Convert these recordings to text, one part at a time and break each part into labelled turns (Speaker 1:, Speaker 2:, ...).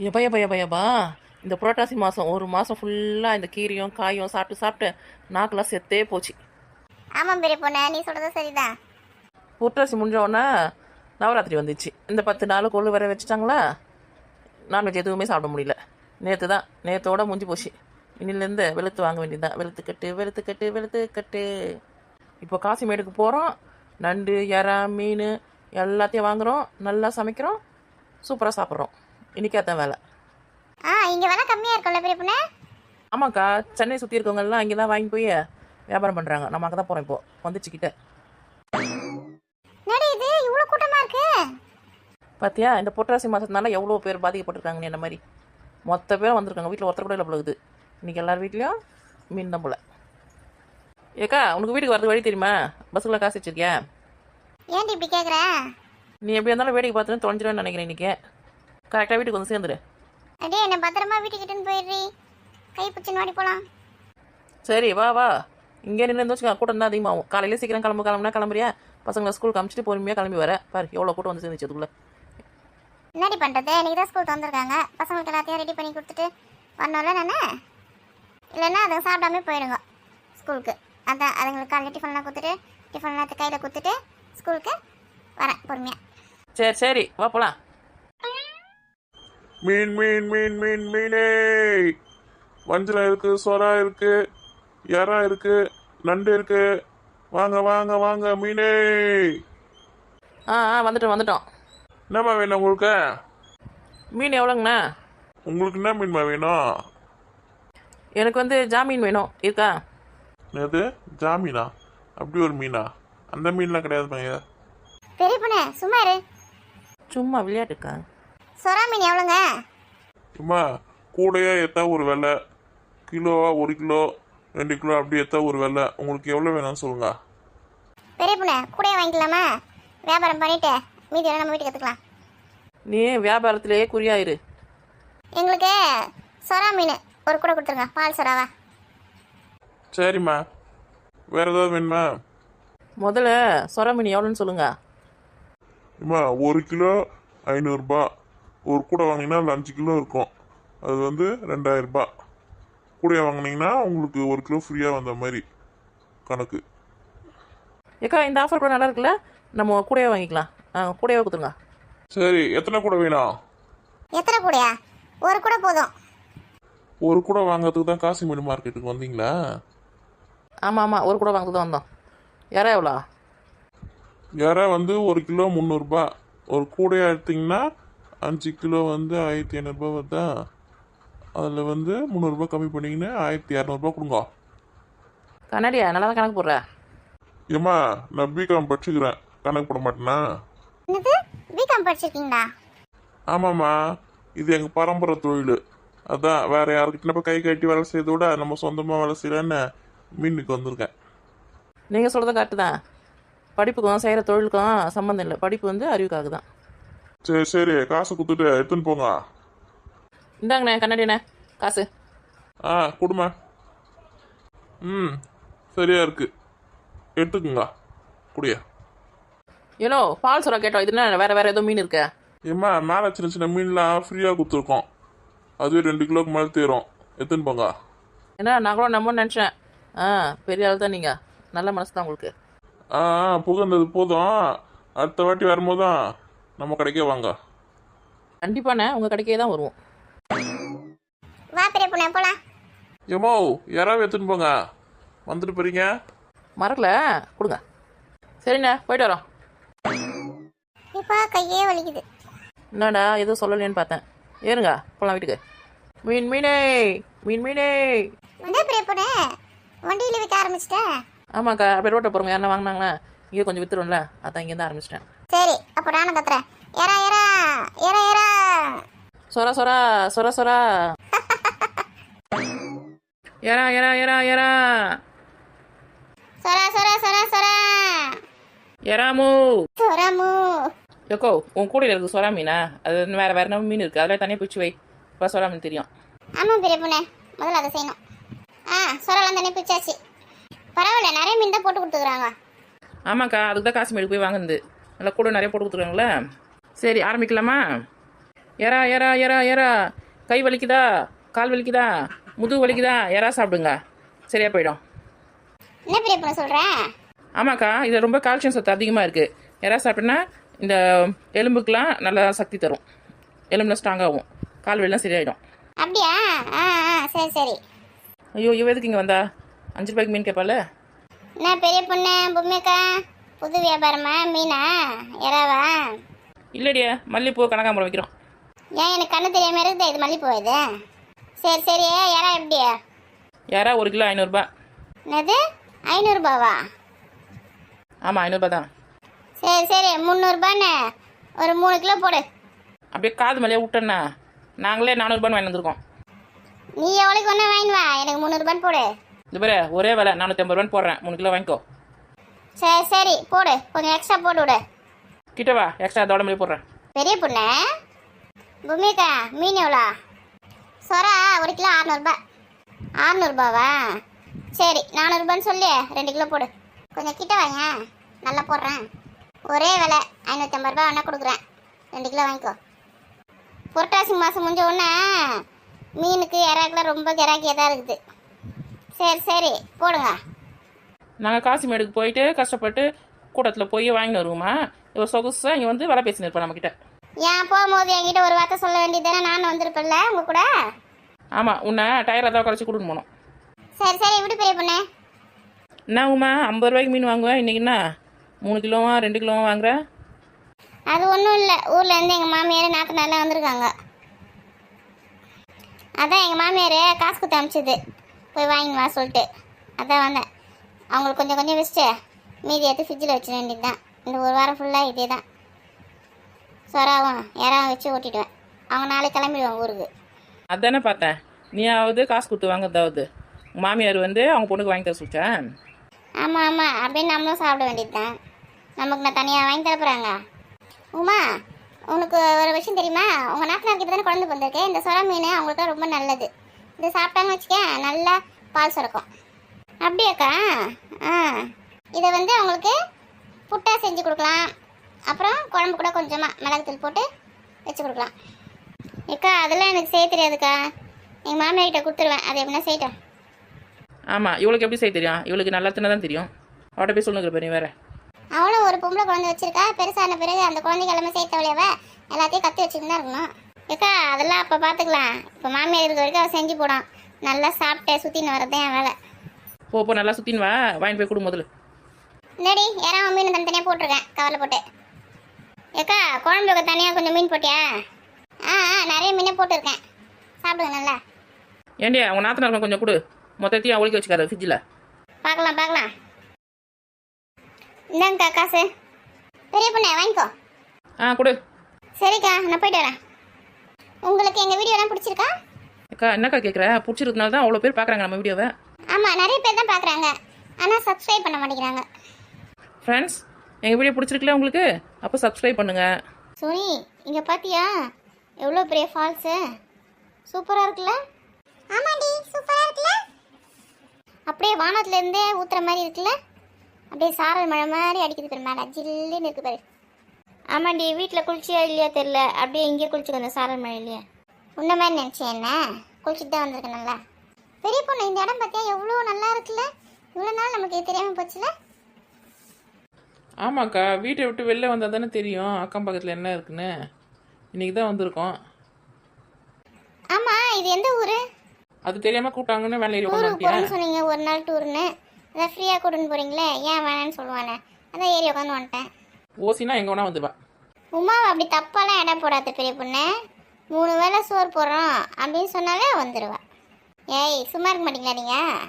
Speaker 1: எப்பா எப்பா எப்பா எப்பா இந்த புரட்டாசி மாதம் ஒரு மாதம் ஃபுல்லாக இந்த கீரையும் காயும் சாப்பிட்டு சாப்பிட்டு நாக்கெல்லாம் செத்தே போச்சு.
Speaker 2: ஆமாம் பெரிய பொண்ணு, நீ சொல்றது சரிதான்.
Speaker 1: புரட்டாசி முடிஞ்ச உடனே நவராத்திரி வந்துச்சு. இந்த 10 நாள் கொள்ளு வர வச்சுட்டாங்களா, நான்வெஜ் எதுவுமே சாப்பிட முடியல. நேற்றோட முடிஞ்சு போச்சு. இன்னிலேருந்து வெளுத்து வாங்க வேண்டியதுதான். வெளுத்துக்கட்டு வெளுத்துக்கட்டு வெளுத்துக்கட்டு. இப்போ காசிமேடுக்கு போகிறோம். நண்டு எறா மீன் எல்லாத்தையும் வாங்குகிறோம், நல்லா சமைக்கிறோம், சூப்பராக சாப்பிட்றோம். இன்றைக்கி அதான் வேலை.
Speaker 2: இங்க வேலை கம்மியா இருக்கும்ல பெரிய பொண்ணு?
Speaker 1: ஆமாக்கா, சென்னை சுற்றி இருக்கவங்க எல்லாம் இங்கே தான் வாங்கி போய் வியாபாரம் பண்ணுறாங்க. நம்ம அங்கே தான் போகிறோம். இப்போ வந்துச்சுக்கிட்ட
Speaker 2: என்னடி இது இவ்வளவு கூட்டமா இருக்கு?
Speaker 1: பார்த்தியா, இந்த புரட்டாசி மாதத்தினால எவ்வளோ பேர் பாதிக்கப்பட்டிருக்காங்க. என்ன மாதிரி மொத்த பேர் வந்திருக்காங்க. வீட்டில் ஒருத்தர் கூட இல்லை போகுது. இன்றைக்கி எல்லார் வீட்லேயும் மீன் தான் போல. ஏக்கா, உனக்கு வீட்டுக்கு வரது வழி தெரியுமா? பஸ்ஸுக்குள்ள காசு வச்சிருக்கியா?
Speaker 2: ஏன்டி இப்படி கேக்குற?
Speaker 1: நீ எப்படி இருந்தாலும் வேடிக்கை பார்த்துன்னு தொலைஞ்சிடுவேன்னு நினைக்கிறேன். இன்றைக்கி கரெக்டாக வீட்டுக்கு வந்து சேர்ந்துரு.
Speaker 2: அடே என்ன பத்திரமா வீட்டுக்கிட்டுன்னு போயிடுறி. கை பிடிச்சு நோடி போலாம்.
Speaker 1: சரி, வா வா. இங்கே நின்று வச்சுக்கா, கூட்டம் தான் அதிகமாகும். காலையில் சீக்கிரம் கிளம்புனா கிளம்புறியா? பசங்களை ஸ்கூல் காமிச்சிட்டு பொறுமையாக கிளம்பி வர பாரு. எவ்வளோ கூட்டம் வந்து சேர்ந்துச்சு அதுக்குள்ளே.
Speaker 2: என்னடி பண்றது? இன்னைக்கு தான் ஸ்கூல் வந்திருக்காங்க. பசங்களுக்கு எல்லாத்தையும் ரெடி பண்ணி கொடுத்துட்டு வரணும்ல நானு. இல்லைன்னா அதுங்க சாப்பிடாம போயிடுங்க ஸ்கூலுக்கு. அதான் அதுங்களுக்கு காலையில் டிஃபன்லாம் கொடுத்துட்டு டிஃபன்லாம் கையில் கொடுத்துட்டு ஸ்கூலுக்கு வரேன் பொறுமையா.
Speaker 1: சரி சரி, வா போகலாம்.
Speaker 3: மீன் மீன் மீன் மீன் மீனே, வஞ்சரம் இருக்கு, சொரா இருக்கு, எறா இருக்கு, நண்டு இருக்கு. வாங்க வாங்க வாங்க மீனே.
Speaker 1: வந்துட்டோம்.
Speaker 3: என்னம்மா வேணும் உங்களுக்கு?
Speaker 1: மீன் எவ்வளோங்கண்ணா?
Speaker 3: உங்களுக்கு என்ன மீன்மா வேணும்?
Speaker 1: எனக்கு வந்து ஜாமீன் வேணும். இருக்கா?
Speaker 3: என்னது ஜாமீனா? அப்படி ஒரு மீனா? அந்த மீன்லாம் கிடையாது பையன்.
Speaker 2: பெரிய பொண்ணு சும்மா இரு.
Speaker 1: சும்மா விளையாட்டுக்கா.
Speaker 2: சொரா மீன் எவ்வளோங்க?
Speaker 3: சும்மா கூடையா ஏற்றா ஒரு வெலை, கிலோவா 1 கிலோ 2 கிலோ அப்படி ஏற்றா ஒரு வெலை. உங்களுக்கு எவ்வளோ வேணும்னு சொல்லுங்க.
Speaker 2: பெரிய பொண்ணு கூடையே வாங்கிக்கலாமா? வியாபாரம் பண்ணிட்டு மீதி எல்லாம் நம்ம வீட்டுக்கு எடுத்துக்கலாம்.
Speaker 1: நீ வியாபாரத்திலேயே குறியாயிரு.
Speaker 2: எங்களுக்கு சொரா மீன் ஒரு கூட கொடுத்துருங்க. பால் சொராவா?
Speaker 3: சரிம்மா, வேற ஏதாவது வேணுமா?
Speaker 1: முதல்ல சொர மீன் எவ்வளோன்னு சொல்லுங்க.
Speaker 3: அம்மா 1 கிலோ 500 ரூபாய். ஒரு கூடை வாங்கினீங்கன்னா அதில் 5 கிலோ இருக்கும். அது வந்து 2000 ரூபாய். கூடையை வாங்கினீங்கன்னா உங்களுக்கு 1 கிலோ ஃப்ரீயாக வந்த மாதிரி கணக்கு.
Speaker 1: ஏக்கா, இந்த ஆஃபர் கூட நல்லா இருக்குல்ல, நம்ம கூடையே வாங்கிக்கலாம். கூடையே கொடுத்துருங்க.
Speaker 3: சரி, எத்தனை கூடை வேணும்?
Speaker 2: எத்தனை கூடையா? ஒரு கூட போதும்.
Speaker 3: ஒரு கூடை வாங்கிறதுக்கு தான் காசிமேடு மார்க்கெட்டுக்கு வந்தீங்களா?
Speaker 1: ஆமாம், ஒரு கூட வாங்க தான் வந்தோம். யாரா எவ்வளோ?
Speaker 3: யாரா வந்து 1 கிலோ 300 ரூபாய். ஒரு கூடையாக எடுத்திங்கன்னா 5 கிலோ வந்து 1500 ரூபாய் வருதா? அதில் வந்து 300 ரூபாய் கம்மி பண்ணிங்கன்னா 1200 ரூபாய் கொடுங்க.
Speaker 1: கண்ணாடியா, நல்லா தான் கணக்கு போடுற.
Speaker 3: ஏம்மா, நான் பிகாம் படிச்சுக்கிறேன், கணக்கு போட மாட்டேனா?
Speaker 2: என்னது பிகாம் படிச்சிருக்கீங்களா?
Speaker 3: ஆமாம்மா, இது எங்கள் பரம்பரை தொழில். அதான் வேற யாருக்கிட்ட போய் கை கட்டி வேலை செய்யறத விட நம்ம சொந்தமாக வேலை செய்யலான்னு மீனுக்கு வந்திருக்கேன்.
Speaker 1: நீங்கள் சொல்கிறது கரெக்டு தான். படிப்புக்கும் செய்கிற தொழிலுக்கும் சம்மந்தம் இல்லை. படிப்பு வந்து அறிவுக்காக தான்.
Speaker 3: சரி சரி, காசை கொடுத்துட்டு எடுத்துன்னு போங்க.
Speaker 1: இந்தாங்கண்ணே கண்ணாடிண்ணே, காசு.
Speaker 3: கொடுமா. சரியா இருக்கு, எடுத்துக்குங்க. குடியா.
Speaker 1: ஏனோ பால் சொரா கேட்டோம். இது என்ன வேறு ஏதோ மீன் இருக்கா?
Speaker 3: ஏம்மா, மேலே சின்ன சின்ன மீன்லாம் ஃப்ரீயாக கொடுத்துருக்கோம். அதுவே 2 கிலோக்கு மேலே தேரும். எடுத்துன்னு போங்க.
Speaker 1: ஏன்னா நான் கூட நம்ம நினச்சேன். பெரிய ஆள் தான் நீங்கள். நல்ல மனசு தான் உங்களுக்கு.
Speaker 3: புகழ்ந்தது போதும். அடுத்த வாட்டி வரும்போதும் நம்ம கடைக்கே வாங்க.
Speaker 1: கண்டிப்பாண்ணே, உங்கள் கடைக்கே தான் வருவோம்.
Speaker 2: வா பெரிய பொண்ணு போலாம்.
Speaker 3: ஏமோ, யாராவது எடுத்துன்னு போங்க. வந்துட்டு போறீங்க.
Speaker 1: மறக்கல, கொடுங்க. சரிண்ணே, போயிட்டு வரோம்.
Speaker 2: இப்போ கையே வலிக்குது.
Speaker 1: என்னடா எதுவும் சொல்லலேன்னு பார்த்தேன். ஏறுங்க, போகலாம் வீட்டுக்கு. மீன் மீனே, மீன் மீனே.
Speaker 2: என்ன பெரிய பொண்ணு வண்டியில் விற்க ஆரம்பிச்சிட்டேன்?
Speaker 1: ஆமாக்கா, அப்படியே ரோட்டை போகிறவங்க யாரா வாங்கினாங்கன்னா இங்கே கொஞ்சம் விற்றுரும்ல, அதான் இங்கேருந்து ஆரம்பிச்சிட்டேன்.
Speaker 2: சரி, அப்போ நானும் கத்துறேன். ஏறா ஏறா ஏறா ஏறா.
Speaker 1: சொரா சொரா சொரா சொரா. ஏறா ஏறா ஏறா ஏறா.
Speaker 2: சொரா சொரா சொரா சொரா.
Speaker 1: ஏறாமோ.
Speaker 2: சொராமு.
Speaker 1: யக்கோ, உன் கூடையில் இருக்குது சொரா மீனா? அது வேறு என்ன மீன் இருக்குது, அதில் தனியாக பிடிச்சி வை. இப்போ சொரா மீன் தெரியும்.
Speaker 2: ஆமாம் பெரிய பொண்ணு, முதல்ல அதை செய்யணும். சொராலாம் தண்ணி பிடிச்சாச்சு. பரவாயில்ல, நிறைய மீன் தான் போட்டு கொடுத்துக்குறாங்க.
Speaker 1: ஆமாக்கா, அதுக்கு தான் காசிமேடுக்கு போய் வாங்குது. நல்லா கூட நிறைய போட்டு கொடுத்துருக்காங்களே. சரி, ஆரம்பிக்கலாமா? ஏறா ஏறா ஏறா ஏறா, கை வலிக்குதா, கால் வலிக்குதா, முதுகு வலிக்குதா, ஏறா சாப்பிடுங்க, சரியா போயிடும்.
Speaker 2: என்ன பெரிய பொண்ணு சொல்ற?
Speaker 1: ஆமாக்கா, இது ரொம்ப கால்சியம் சத்து அதிகமாக இருக்குது. எறா சாப்பிட்டோன்னா இந்த எலும்புக்கெலாம் நல்லா சக்தி தரும், எலும்புலாம் ஸ்ட்ராங்காகும், கால் வலிலாம் சரியாயிடும்.
Speaker 2: அப்படியா? ஆ ஆ சரி சரி.
Speaker 1: ஐயோ இவ எதுக்கு இங்கே வந்தா? 5 ரூபாய்க்கு மீன் கேட்பால.
Speaker 2: என்ன பெரிய பொண்ணு பொம்மைக்கா, புது வியாபாரமா மீனா எறாவா?
Speaker 1: இல்லடியா, மல்லிகைப்பூ கனகாம்பரம் வைக்கிறோம்.
Speaker 2: ஏன் எனக்கு கண்ணு தெரியாம இருக்குது இது மல்லிப்பூ இது? சரி சரி, எறா எப்படியா?
Speaker 1: யாரா 1 கிலோ 500 ரூபாய்.
Speaker 2: என்னது 500 ரூபாவா?
Speaker 1: ஆமாம் 500 ரூபாய் தான்.
Speaker 2: சரி சரி, 300 ரூபான்னு ஒரு 3 கிலோ போடு.
Speaker 1: அப்படியே காது மேலேயே விட்டேன்னா நாங்களே 400 ரூபான்னு வாங்கி வந்திருக்கோம்.
Speaker 2: நீ எவ்வளோக்கு ஒன்றா வாங்கிட்டு வா, எனக்கு 300 ரூபான்னு போடு.
Speaker 1: இது பாரு, ஒரே விலை 450 ரூபான்னு போடுறேன், 3 கிலோ வாங்கிக்கோ.
Speaker 2: சரி சரி போடு, கொஞ்சம் எக்ஸ்ட்ரா போட்டு விடு.
Speaker 1: கிட்ட வா, எக்ஸ்ட்ரா அதோட மேலே போடுறேன்.
Speaker 2: பெரிய பொண்ணு பூமிக்கா, மீன் எவ்வளோ? சொரா 1 கிலோ 600 ரூபாய். 600 ரூபாவா? சரி 400 ரூபான்னு சொல்லி 2 கிலோ போடு. கொஞ்சம் கிட்ட வாங்க, நல்லா போடுறேன். ஒரே விலை 550 ரூபாய் வேணா கொடுக்குறேன், 2 கிலோ வாங்கிக்கோ. புரட்டாசி மாதம் முடிஞ்ச உடனே மீனுக்கு இறாக்கெலாம் ரொம்ப கிராக்கியாக தான் இருக்குது. சரி சரி போடுங்க.
Speaker 1: நாங்கள் காசிமேடுக்கு போயிட்டு கஷ்டப்பட்டு கூட்டத்தில் போய் வாங்கிட்டு வருவோமா, இவர் சொகுசாக இங்கே வந்து விலை பேசின்னு இருப்பேன் நம்மக்கிட்ட.
Speaker 2: ஏன் போகும்போது என்கிட்ட ஒரு வார்த்தை சொல்ல வேண்டியதானே, நானும் வந்திருப்பேன்ல உங்கள் கூட.
Speaker 1: ஆமாம், உன்னை டயரில் தான் குறைச்சி கொடுக்க போனோம்.
Speaker 2: சரி சரி விடு பெரிய பொண்ணு.
Speaker 1: என்ன உமா 50 ரூபாய்க்கு மீன் வாங்குவேன், இன்றைக்கி என்ன 3 கிலோவா 2 கிலோவா வாங்குற?
Speaker 2: அது ஒன்றும் இல்லை, ஊரில் இருந்து எங்கள் மாமியார் நாத்தனார்லாம் வந்திருக்காங்க. அதான் எங்கள் மாமியார் காசு கொடுத்து அனுப்பிச்சிது, போய் வாங்கின்னு வா சொல்லிட்டு அதான் வந்தேன். அவங்களுக்கு கொஞ்சம் கொஞ்சம் வச்சுட்டு மீதி எடுத்து ஃப்ரிட்ஜில் வச்சிட வேண்டியது தான். இந்த ஒரு வாரம் ஃபுல்லாக இதே தான், சொராவும் யாராவும் வச்சு ஓட்டிடுவேன். அவங்க நாளைக்கு கிளம்பிடுவாங்க ஊருக்கு.
Speaker 1: அதானே பார்த்தேன், நீயாவது காசு கொடுத்து வாங்குறதாவது, உங்கள் மாமியார் வந்து அவங்க பொண்ணுக்கு வாங்கி தர சொல்லிட்டேன்.
Speaker 2: ஆமாம் ஆமாம், அப்படின்னு நம்மளும் சாப்பிட வேண்டியது தான். நமக்கு நான் தனியாக வாங்கி தரப்போகிறாங்க. உமா, உனக்கு ஒரு விஷயம் தெரியுமா? உங்கள் நாத்தனார் கிட்ட தானே குழந்தை பிறந்திருக்கு. இந்த சொர மீன் அவங்களுக்கு ரொம்ப நல்லது. இது சாப்பிட்டாங்கன்னு வச்சுக்க நல்லா பால் சுரக்கும். அப்படியாக்கா? ஆ, இதை வந்து அவங்களுக்கு புட்டா செஞ்சு கொடுக்கலாம், அப்புறம் குழம்பு கூட கொஞ்சமாக மிளகுத்தூள் போட்டு வச்சு கொடுக்கலாம். ஏக்கா அதெல்லாம் எனக்கு செய்ய தெரியாதுக்கா, எங்கள் மாமியார்கிட்ட கொடுத்துருவேன், அது எப்படின்னா செய்யட்டேன்.
Speaker 1: ஆமாம், இவளுக்கு எப்படி செய்ய தெரியும்? இவளுக்கு நல்லா தின்ன தான் தெரியும், அவட்ட போய் சொல்லுங்கிற பாரு. வேற
Speaker 2: அவளும் ஒரு பொம்பளை குழந்தை வச்சிருக்கா, பெருசான பிறகு அந்த குழந்தைக்கு எல்லாமே சேர்த்தவளையவ எல்லாத்தையும் கற்று வச்சுட்டு தான் இருக்கணும். ஏக்கா அதெல்லாம் அப்போ பார்த்துக்கலாம், இப்போ மாமியார் இருக்க வரைக்கும் அவள் செஞ்சு போடும். நல்லா சாப்பிட்டு சுற்றின்னு வரதே என் வேலை.
Speaker 1: போ நல்லா சுற்றின்னு வா, வாங்கிட்டு போய் கொடு முதல்ல.
Speaker 2: இந்தாடி யாராவது மீன் தனித்தனியாக போட்டிருக்கேன் கவரில் போட்டு. ஏக்கா குழம்புக்கு தனியாக கொஞ்சம் மீன் போட்டியா? ஆ ஆ நிறைய மீனே போட்டிருக்கேன், சாப்பிடுங்க நல்லா.
Speaker 1: ஏண்டியா அவங்க நாத்தனார் கொஞ்சம் கொடு, மொத்தத்தையும் அவளுக்கு வச்சுக்காரு ஃப்ரிட்ஜில்.
Speaker 2: பார்க்கலாம் பார்க்கலாம். இந்தாங்கக்கா காசு. பெரிய பொண்ணே வாங்கிக்கோ.
Speaker 1: ஆ கொடு.
Speaker 2: சரிக்கா நான் போயிட்டு வரேன். உங்களுக்கு எங்கள் வீடியோலாம் பிடிச்சிருக்கா?
Speaker 1: அக்கா என்னக்கா கேட்குற? பிடிச்சிருக்கனால தான் அவ்வளோ பேர் பார்க்குறாங்க நம்ம வீடியோவை.
Speaker 2: ஆமாம் நிறைய பேர் தான் பார்க்குறாங்க, ஆனால் சப்ஸ்கிரைப் பண்ண மாட்டேங்கிறாங்க.
Speaker 1: ஃப்ரெண்ட்ஸ், எங்கள் வீடியோ பிடிச்சிருக்கல உங்களுக்கு, அப்போ சப்ஸ்கிரைப் பண்ணுங்கள்.
Speaker 2: சோனி இங்கே பார்த்தியா எவ்வளோ பெரிய ஃபால்ஸு, சூப்பராக இருக்குல்ல? ஆமாண்டி சூப்பராக இருக்குல்ல, அப்படியே வானத்துலேருந்தே ஊற்றுற மாதிரி இருக்குல்ல, அப்படியே சாரல் மழை மாதிரி அடிக்குது பாரு, மேலே ஜில்லுன்னு இருக்கு பாரு. ஆமாண்டி வீட்டில் குளிச்சியா இல்லையா தெரில, அப்படியே இங்கே குளிச்சுக்க அந்த சாரல் மழை இல்லையா. உன்ன மாதிரி நினச்சேன், என்ன குளிச்சுட்டு தான் வந்திருக்கேன் நல்லா. பெரிய பொண்ணு இந்த இடம் பார்த்தியா எவ்வளோ நல்லா இருக்குல்ல, இவ்வளோ நாள் நமக்கு தெரியாமல் போச்சுல.
Speaker 1: ஆமாக்கா, வீட்டை விட்டு வெளில வந்தால் தானே தெரியும் அக்கம் பக்கத்தில் என்ன இருக்குன்னு. இன்றைக்கி தான் வந்திருக்கோம்.
Speaker 2: ஆமாம் இது எந்த ஊர்?
Speaker 1: அது தெரியாமல் கூப்பிட்டாங்கன்னு வேலையில்
Speaker 2: ஊருக்கு
Speaker 1: உட்காந்துட்டியா?
Speaker 2: போகிறேன்னு சொன்னீங்க ஒரு நாள் டூர்னு, அதான் ஃப்ரீயாக கூட்டின்னு போகிறீங்களே, ஏன் வேணான்னு சொல்லுவானே, அதான் ஏறி உட்காந்து வந்துட்டேன்.
Speaker 1: ஓசினா எங்கே வேணா வந்துடுவா.
Speaker 2: உமாவை அப்படி தப்பாலாம் இடம் போடாத பெரிய பொண்ணு, 3 வேளை சோறு போடுறோம் அப்படின்னு சொன்னாலே வந்துடுவா. ஏய் சும்மா இருக்க மாட்டீங்களா நீங்கள்?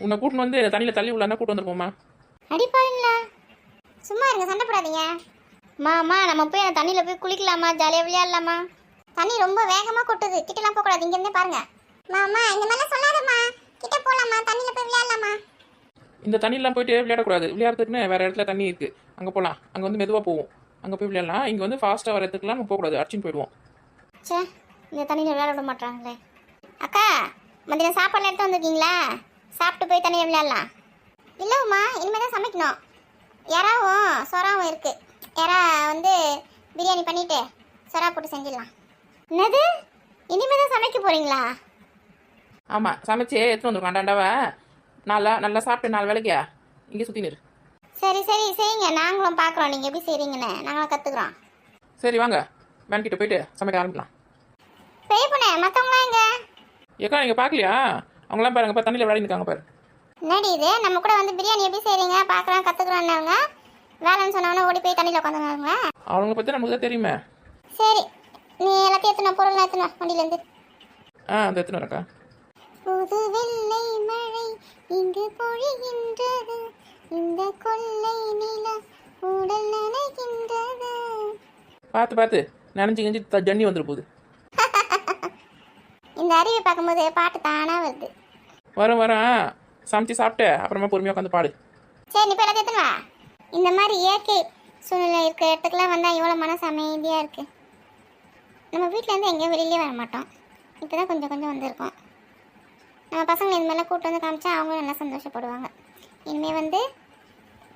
Speaker 1: உன்னை கூட்டின்னு வந்து தண்ணியில் தள்ளி உள்ளானா கூட்டு வந்துருப்போம்மா.
Speaker 2: அடிப்பாங்களா, சும்மா இருங்க சண்டை போடாதீங்க. மாமா நம்ம போய் அந்த தண்ணியில் போய் குளிக்கலாமா, ஜாலியாக விளையாடலாமா? தண்ணி ரொம்ப வேகமாக கொட்டுது, கிட்டலாம் போகக்கூடாது, இங்கேருந்தே பாருங்க. மாமா இந்த மாதிரிலாம் சொல்லாதம்மா, கிட்ட போகலாமா, தண்ணியில் போய் விளையாடலாமா?
Speaker 1: இந்த தண்ணியெலாம் போயிட்டு விளையாடக்கூடாது, விளையாடுறதுக்குன்னு வேறு இடத்துல தண்ணி இருக்குது, அங்கே போகலாம். அங்கே வந்து மெதுவாக போவோம், அங்கே போய் விளையாடலாம். இங்கே வந்து ஃபாஸ்ட்டாக வரதுக்குலாம் நம்ம போகக்கூடாது, அடிச்சுன்னு போயிடுவோம்.
Speaker 2: சே இந்த தண்ணியில் விளையாட விட மாட்டாங்களே. அக்கா மதியம் சாப்பாடு எடுத்து வந்திருக்கீங்களா? சாப்பிட்டு போய் தண்ணியில் விளையாடலாம். இல்லைம்மா இனிமேல் தான் சமைக்கணும். யாராவும் சொராவும் இருக்குது, யாரா வந்து பிரியாணி பண்ணிவிட்டு சொரா போட்டு செஞ்சிடலாம். என்னது இனிமே தான் சமைக்க போறீங்களா?
Speaker 1: ஆமாம், சமைச்சு எடுத்துன்னு வந்துருக்கோம் அண்டாண்டாவை. நல்லா சாப்பிட்டு 4 வேலைக்கா இங்கே சுற்றி நிறு.
Speaker 2: சரி சரி செய்யுங்க, நாங்களும் பார்க்குறோம் நீங்கள் எப்படி செய்கிறீங்கன்னு, நாங்களும் கற்றுக்குறோம்.
Speaker 1: சரி வாங்க, வேன்கிட்ட போயிட்டு சமைக்க ஆரம்பிக்கலாம்.
Speaker 2: பெரிய பொண்ணு மற்றவங்களாம் எங்க?
Speaker 1: ஏக்கா நீங்கள் பார்க்கலையா? அவங்களாம் பாருங்க, இப்போ தண்ணியில் விளையாடி இருக்காங்க பாரு.
Speaker 2: என்னடி இது, நம்ம கூட வந்து பிரியாணி எப்படி செய்கிறீங்க பார்க்குறோம் கற்றுக்குறோன்னாங்க, வேலைன்னு சொன்னவொன்னே ஓடி போய் தண்ணியில் உட்காந்துருங்க.
Speaker 1: அவங்க பற்றி நமக்கு தான் தெரியுமே.
Speaker 2: சரி, நீ எல்லாத்தையும் எத்தனை பொருள் எத்தனை வண்டியிலேருந்து.
Speaker 1: அந்த எத்தனை இருக்கா?
Speaker 2: புது வெள்ளை மழை இங்கு பொழிகின்றது, இந்த கொள்ளை நிலா உடல் நனைகின்றது.
Speaker 1: பார்த்து நினைஞ்சு கிஞ்சி ஜன்னி வந்துட போகுது.
Speaker 2: இந்த அருவி பார்க்கும்போது பாட்டு தானாக வருது.
Speaker 1: வரேன் சமைச்சு சாப்பிட்டு அப்புறமா பொறுமையாக உட்காந்து பாடு.
Speaker 2: சரி, நீ போய் எல்லாத்தையும் எடுத்துன்னு வா. இந்த மாதிரி இயற்கை சூழ்நிலை இருக்கிற இடத்துக்குலாம் வந்தால் இவ்வளோ மனசு அமைதியாக இருக்குது. நம்ம வீட்டிலேருந்து எங்கேயும் வெளியிலே வர மாட்டோம், இப்போ தான் கொஞ்சம் கொஞ்சம் வந்திருக்கோம். நம்ம பசங்களை இந்த மாதிரிலாம் கூப்பிட்டு வந்து காமிச்சா அவங்களும் நல்லா சந்தோஷப்படுவாங்க. இனிமேல் வந்து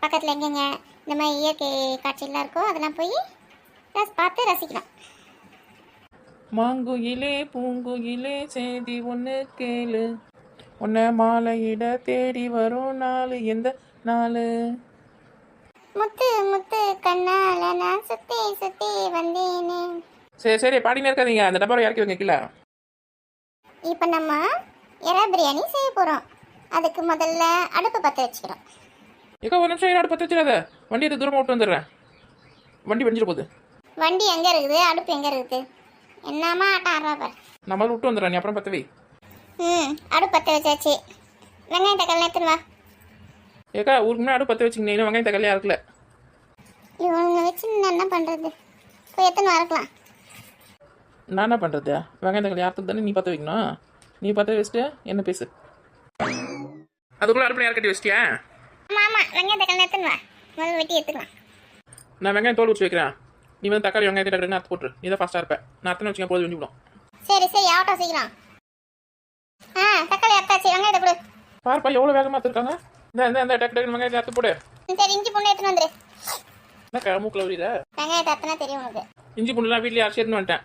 Speaker 2: பக்கத்தில் எங்கெங்க இந்த மாதிரி இயற்கை காட்சியெல்லாம் இருக்கோ அதெல்லாம் போய் பார்த்து ரசிக்கலாம்.
Speaker 1: மாங்குயிலே பூங்குயிலே செய்தி ஒன்று கேளு, உன்னை மாலையிட தேடி வரும் நாள் எந்த நாள்?
Speaker 2: முத்து முத்து கண்ணால நான் சுத்தி சுத்தி வந்தேனே.
Speaker 1: சரி பாடினே இருக்காதீங்க, அந்த டப்பாவை இறக்கி வைங்க கீழே.
Speaker 2: இப்போ நம்ம எறா பிரியாணி செய்ய போகிறோம். அதுக்கு முதல்ல அடுப்பு பற்ற வச்சுக்கிறோம்.
Speaker 1: ஏக்கா ஒரு நிமிஷம் என்னோட பற்ற வச்சிடாத, வண்டி எடுத்து தூரமாக விட்டு வந்துடுறேன், வண்டி வெடிஞ்சிட போகுது.
Speaker 2: வண்டி எங்கே இருக்குது, அடுப்பு எங்கே இருக்குது, என்னம்மா ஆட்டம் ஆடுறா பாரு.
Speaker 1: நான் முதல்ல விட்டு வந்துடுறேன், நீ அப்புறம் பற்ற வை.
Speaker 2: அடுப்பு பற்ற வச்சாச்சு. வெங்காயம் தக்காளி எடுத்துன்னு வா.
Speaker 1: ஏக்கா ஊருக்கு முன்னாடி அடுப்பு பற்ற வச்சுங்க, இன்னும் வெங்காயம் தக்காளியாக இருக்குல்ல.
Speaker 2: இவங்க வச்சு நான் என்ன பண்ணுறது, போய் எத்தனை வரக்கலாம்.
Speaker 1: நான் என்ன பண்ணுறது, வெங்காயம் தக்காளி யாருக்கு தானே நீ பற்ற வைக்கணும், நீ பற்ற வச்சுட்டு என்ன பேசு. அதுக்குள்ளே அடுப்பில் யார் கட்டி வச்சிட்டியா?
Speaker 2: ஆமாம் ஆமாம், வெங்காயம் தக்காளி எடுத்துன்னு வா, முதல்ல வெட்டி எடுத்துக்கலாம்.
Speaker 1: நான் வெங்காயம் தோல் உரிச்சு வைக்கிறேன், நீ வந்து தக்காளி வெங்காயத்தை டக்குனு அறுத்து போட்டுரு, நீ தான் ஃபாஸ்ட்டாக இருப்பேன். நான் அத்தனை வச்சுக்கேன் போது வெண்டிவிடும்.
Speaker 2: சரி சரி, ஆகட்டும் சீக்கிரம். தக்காளி அத்தாச்சு, வெங்காயத்தை கொடு.
Speaker 1: பாருப்பா எவ்வளோ வேகமாக எடுத்துருக்காங்க. இந்த டக்கு வெங்காயத்தை அறுத்து போடு.
Speaker 2: சரி, இஞ்சி பூண்டு எடுத்துன்னு வந்துடு.
Speaker 1: என்ன மூக்கில் உரியுத?
Speaker 2: வெங்காயத்தை அத்தனை தெரியும் உனக்கு.
Speaker 1: இஞ்சி பூண்டுலாம் வீட்லேயே அரைச்சி எடுத்துன்னு வந்துட்டேன்.